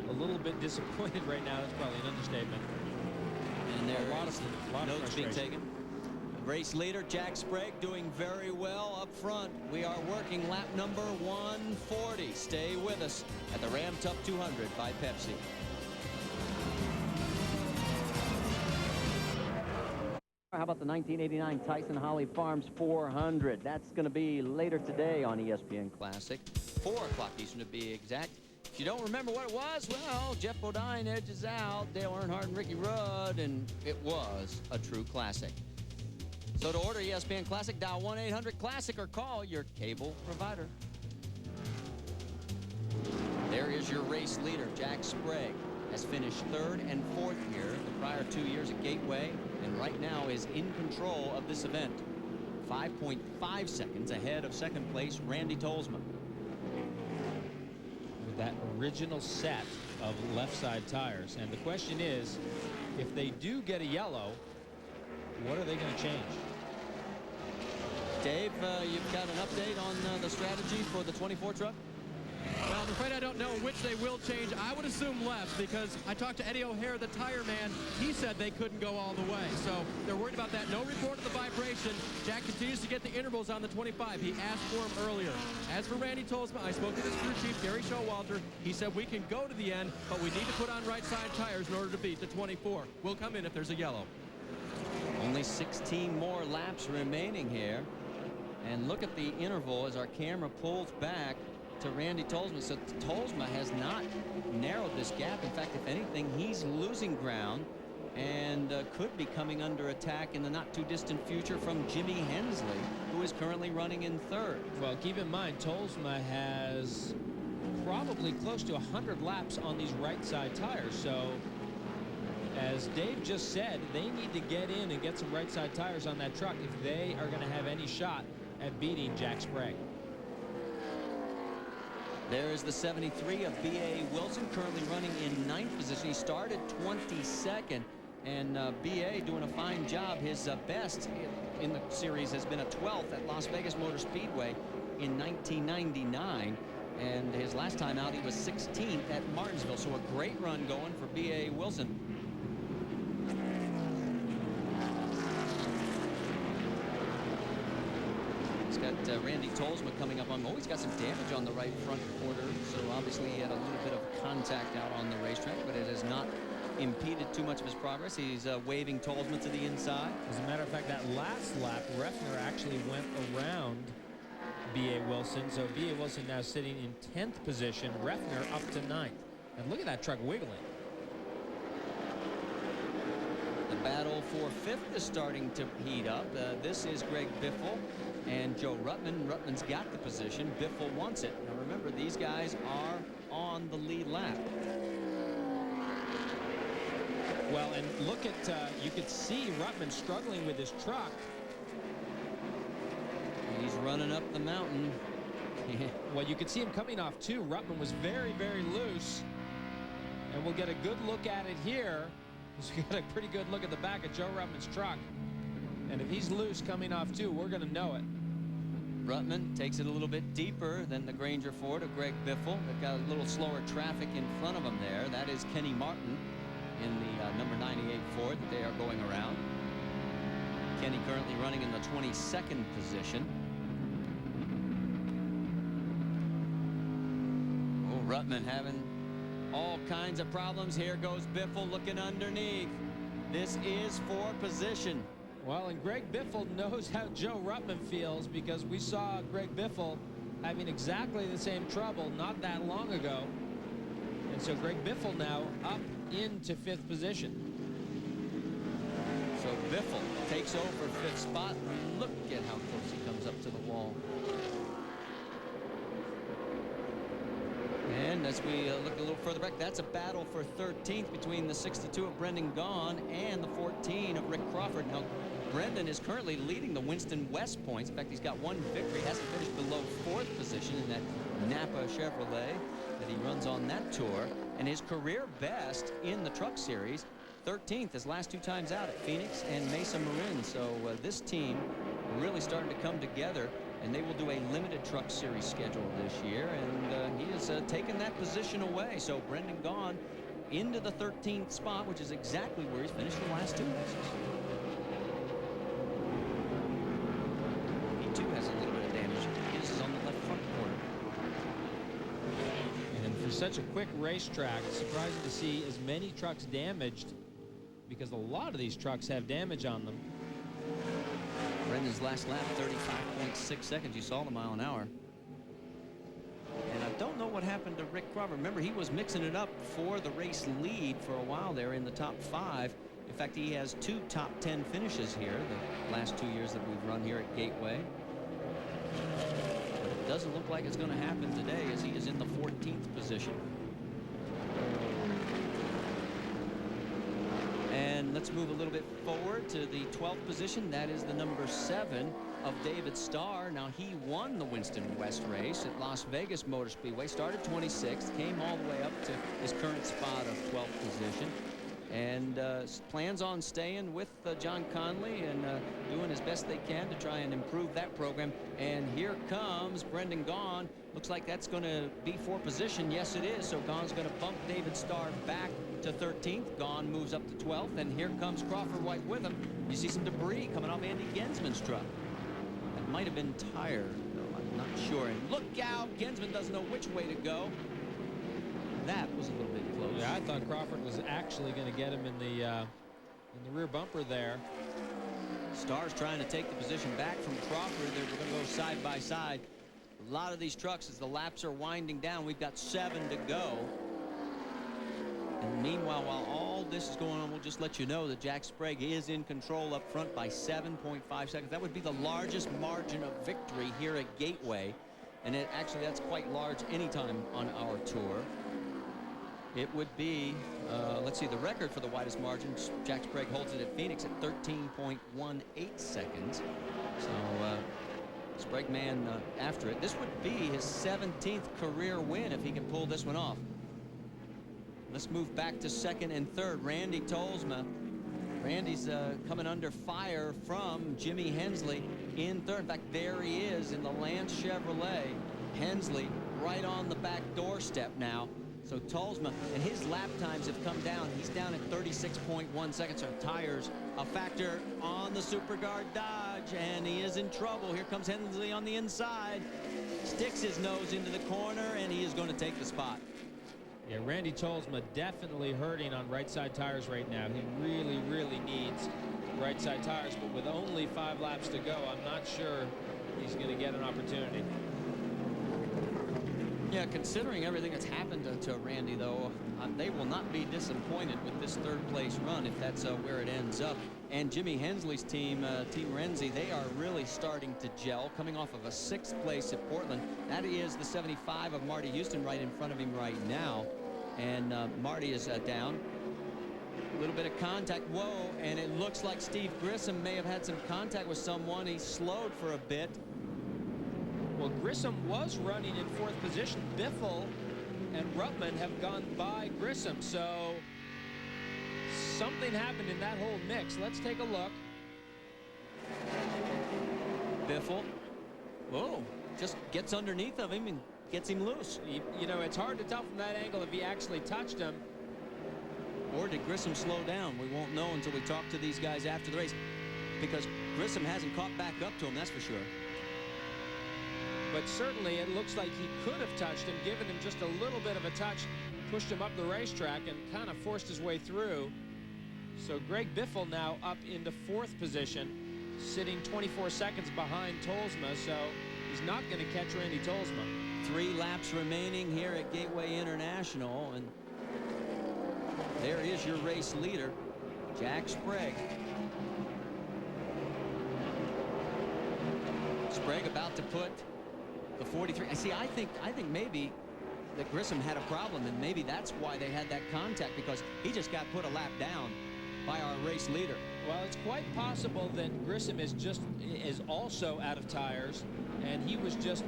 a little bit disappointed right now. That's probably an understatement. And there a lot is of notes being taken. Race leader Jack Sprague doing very well up front. We are working lap number 140. Stay with us at the Ram Tough 200 by Pepsi. How about the 1989 Tyson Holly Farms 400? That's going to be later today on ESPN Classic. 4 o'clock Eastern to be exact. If you don't remember what it was, well, Jeff Bodine edges out Dale Earnhardt and Ricky Rudd, and it was a true classic. So to order ESPN Classic, dial 1-800-CLASSIC or call your cable provider. There is your race leader, Jack Sprague. Has finished 3rd and 4th here the prior 2 years at Gateway, and right now is in control of this event. 5.5 seconds ahead of second place, Randy Tolsma. With that original set of left side tires. And the question is, if they do get a yellow, what are they going to change? Dave, you've got an update on the strategy for the 24 truck? Well, I'm afraid I don't know which they will change. I would assume left because I talked to Eddie O'Hare, the tire man. He said they couldn't go all the way. So they're worried about that. No report of the vibration. Jack continues to get the intervals on the 25. He asked for them earlier. As for Randy Tolsma, I spoke to his crew chief, Gary Showalter. He said we can go to the end, but we need to put on right side tires in order to beat the 24. We'll come in if there's a yellow. Only 16 more laps remaining here. And look at the interval as our camera pulls back to Randy Tolsma. So Tolsma has not narrowed this gap. In fact, if anything, he's losing ground and could be coming under attack in the not too distant future from Jimmy Hensley, who is currently running in 3rd. Well, keep in mind, Tolsma has probably close to 100 laps on these right side tires. So As Dave just said, they need to get in and get some right side tires on that truck if they are going to have any shot at beating Jack Sprague. There's the 73 of B.A. Wilson, currently running in 9th position. He started 22nd, and B.A. doing a fine job. His best in the series has been a 12th at Las Vegas Motor Speedway in 1999. And his last time out, he was 16th at Martinsville. So a great run going for B.A. Wilson. He's got Randy Tolsma coming up on. Oh, he's got some damage on the right front quarter. So obviously he had a little bit of contact out on the racetrack, but it has not impeded too much of his progress. He's waving Tolsma to the inside. As a matter of fact, that last lap, Refner actually went around B.A. Wilson. So B.A. Wilson now sitting in 10th position, Refner up to 9th. And look at that truck wiggling. The battle for 5th is starting to heat up. This is Greg Biffle and Joe Ruttman. Ruttman's got the position. Biffle wants it. Now remember, these guys are on the lead lap. Well, and look at, you could see Ruttman struggling with his truck. He's running up the mountain. Well, you could see him coming off too. Ruttman was very, very loose. And we'll get a good look at it here. We got a pretty good look at the back of Joe Ruttman's truck. And if he's loose coming off too, we're going to know it. Ruttman takes it a little bit deeper than the Granger Ford of Greg Biffle. They've got a little slower traffic in front of them there. That is Kenny Martin in the number 98 Ford that they are going around. Kenny currently running in the 22nd position. Oh, Ruttman having all kinds of problems. Here goes Biffle looking underneath. This is for position. Well, and Greg Biffle knows how Joe Ruttman feels, because we saw Greg Biffle having exactly the same trouble not that long ago. And so Greg Biffle now up into 5th position. So Biffle takes over 5th spot. Look at how close he comes up to the wall. And as we look a little further back, that's a battle for 13th between the 62 of Brendan Gaughan and the 14 of Rick Crawford. Now, Brendan is currently leading the Winston West points. In fact, he's got one victory. Hasn't finished below 4th position in that Napa Chevrolet that he runs on that tour. And his career best in the Truck Series, 13th, his last 2 times out at Phoenix and Mesa Marin. So this team really starting to come together, and they will do a limited Truck Series schedule this year. And he has taken that position away. So Brendan Gaughan into the 13th spot, which is exactly where he's finished the last 2 races. He too has a little bit of damage. His is on the left front quarter. And for such a quick racetrack, it's surprising to see as many trucks damaged, because a lot of these trucks have damage on them. Brendan's last lap, 35.6 seconds. You saw the mile an hour. And I don't know what happened to Rick Crawford. Remember, he was mixing it up for the race lead for a while there in the top 5. In fact, he has 2 top 10 finishes here the last 2 years that we've run here at Gateway. But it doesn't look like it's going to happen today, as he is in the 14th position. And let's move a little bit forward to the 12th position. That is the number 7 of David Starr. Now, he won the Winston West race at Las Vegas Motor Speedway. Started 26th, came all the way up to his current spot of 12th position. And plans on staying with John Conley and doing as best they can to try and improve that program. And here comes Brendan Gaughan. Looks like that's going to be for position. Yes, it is. So Gaughan's going to bump David Starr back to 13th. Gaughan moves up to 12th. And here comes Crawford White with him. You see some debris coming off Andy Gensman's truck. That might have been tire, though. I'm not sure. And look out. Gensman doesn't know which way to go. That was a little bit close. Yeah, I thought Crawford was actually going to get him in the rear bumper there. Starr's trying to take the position back from Crawford. They're going to go side by side. A lot of these trucks, as the laps are winding down, we've got 7 to go. And meanwhile, while all this is going on, we'll just let you know that Jack Sprague is in control up front by 7.5 seconds. That would be the largest margin of victory here at Gateway. And actually, that's quite large anytime on our tour. It would be, let's see, the record for the widest margin. Jack Sprague holds it at Phoenix at 13.18 seconds. So Sprague man after it. This would be his 17th career win if he can pull this one off. Let's move back to second and third. Randy Tolsma. Randy's coming under fire from Jimmy Hensley in third. In fact, there he is in the Lance Chevrolet. Hensley right on the back doorstep now. So Tolsma, and his lap times have come down. He's down at 36.1 seconds. So tires a factor on the SuperGuard Dodge, and he is in trouble. Here comes Hensley on the inside. Sticks his nose into the corner, and he is going to take the spot. Yeah, Randy Tolsma definitely hurting on right side tires right now. He really, really needs right side tires, but with only 5 laps to go, I'm not sure he's going to get an opportunity. Yeah, considering everything that's happened to Randy, though, they will not be disappointed with this third place run if that's where it ends up. And Jimmy Hensley's team, Team Renzi, they are really starting to gel, coming off of a 6th place at Portland. That is the 75 of Marty Houston right in front of him right now. And Marty is down. A little bit of contact. Whoa, and it looks like Steve Grissom may have had some contact with someone. He slowed for a bit. Well, Grissom was running in 4th position. Biffle and Ruttman have gone by Grissom, so something happened in that whole mix. Let's take a look. Biffle, whoa, just gets underneath of him and gets him loose. You know, it's hard to tell from that angle if he actually touched him. Or did Grissom slow down? We won't know until we talk to these guys after the race, because Grissom hasn't caught back up to him, that's for sure. But certainly it looks like he could have touched him, given him just a little bit of a touch, pushed him up the racetrack and kind of forced his way through. So Greg Biffle now up into 4th position, sitting 24 seconds behind Tolsma, so he's not going to catch Randy Tolsma. 3 laps remaining here at Gateway International, and there is your race leader, Jack Sprague. Sprague about to put the 43. See, I think maybe that Grissom had a problem, and maybe that's why they had that contact, because he just got put a lap down by our race leader. Well, it's quite possible that Grissom is also out of tires, and he was just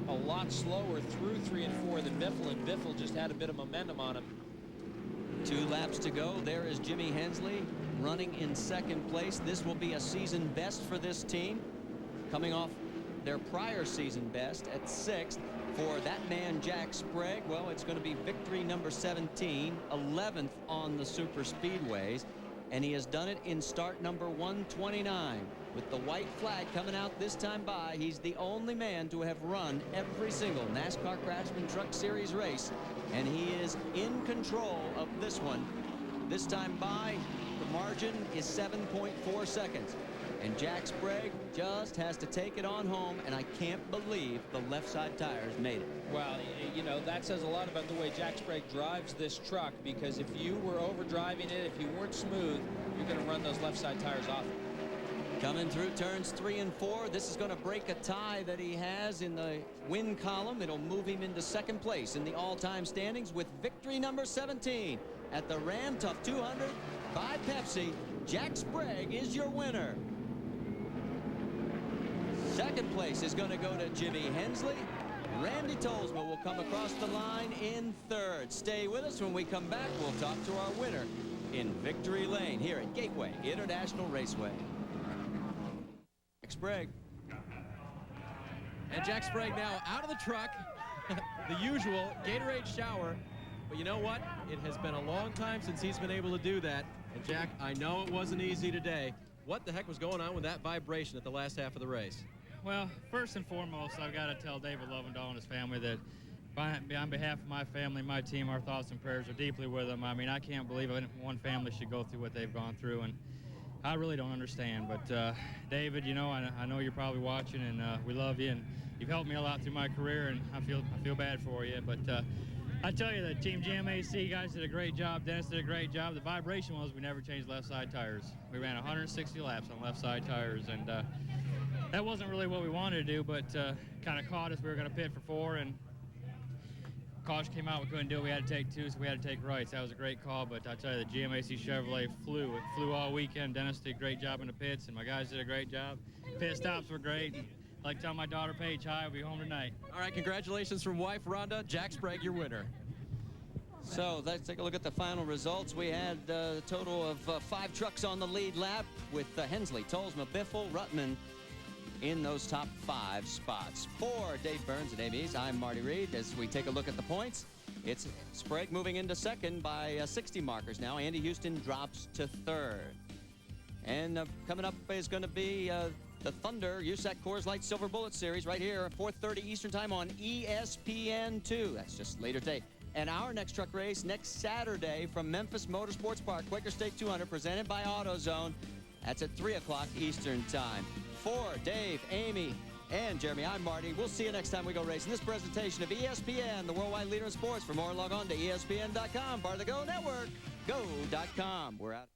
a lot slower through 3 and 4 than Biffle, and Biffle just had a bit of momentum on him. 2 laps to go. There is Jimmy Hensley running in 2nd place. This will be a season best for this team, coming off their prior season best at 6th. For that man, Jack Sprague, well, it's going to be victory number 17, 11th on the super speedways, and he has done it in start number 129. With the white flag coming out this time by, he's the only man to have run every single NASCAR Craftsman Truck Series race, and he is in control of this one. This time by, the margin is 7.4 seconds. And Jack Sprague just has to take it on home, and I can't believe the left side tires made it. Well, you know, that says a lot about the way Jack Sprague drives this truck, because if you were overdriving it, if you weren't smooth, you're going to run those left side tires off. Coming through turns 3 and 4, this is going to break a tie that he has in the win column. It'll move him into 2nd place in the all-time standings with victory number 17 at the Ram Tough 200 by Pepsi. Jack Sprague is your winner. 2nd place is going to go to Jimmy Hensley. Randy Tolsma will come across the line in 3rd. Stay with us. When we come back, we'll talk to our winner in Victory Lane here at Gateway International Raceway. Jack Sprague. And Jack Sprague now out of the truck. The usual Gatorade shower. But you know what? It has been a long time since he's been able to do that. And Jack, I know it wasn't easy today. What the heck was going on with that vibration at the last half of the race? Well, first and foremost, I've got to tell David Lovendahl and his family that on behalf of my family, my team, our thoughts and prayers are deeply with them. I mean, I can't believe one family should go through what they've gone through, and I really don't understand. But David, you know, I know you're probably watching, and we love you, and you've helped me a lot through my career, and I feel bad for you. But I tell you, the Team GMAC guys did a great job. Dennis did a great job. The vibration was we never changed left side tires. We ran 160 laps on left side tires, and that wasn't really what we wanted to do, but kind of caught us. We were going to pit for 4, and caution came out, we couldn't do it. We had to take 2, so we had to take rights. That was a great call, but I tell you, the GMAC Chevrolet flew. It flew all weekend. Dennis did a great job in the pits, and my guys did a great job. Pit stops were great. And I like to tell my daughter Paige, hi, I'll be home tonight. All right, congratulations from wife Rhonda. Jack Sprague, your winner. So let's take a look at the final results. We had a total of 5 trucks on the lead lap with Hensley, Tolsma, Biffle, Ruttman in those top 5 spots. For Dave Burns and ABs, I'm Marty Reed. As we take a look at the points, it's Sprague moving into second by 60 markers now. Andy Houston drops to third. And coming up is going to be the Thunder USAC Coors Light Silver Bullet Series right here at 4:30 Eastern Time on ESPN2. That's just later today. And our next truck race next Saturday from Memphis Motorsports Park, Quaker State 200, presented by AutoZone. That's at 3 o'clock Eastern Time. For Dave, Amy, and Jeremy, I'm Marty. We'll see you next time we go racing. This presentation of ESPN, the worldwide leader in sports. For more, log on to ESPN.com. Part of the Go Network. Go.com. We're out.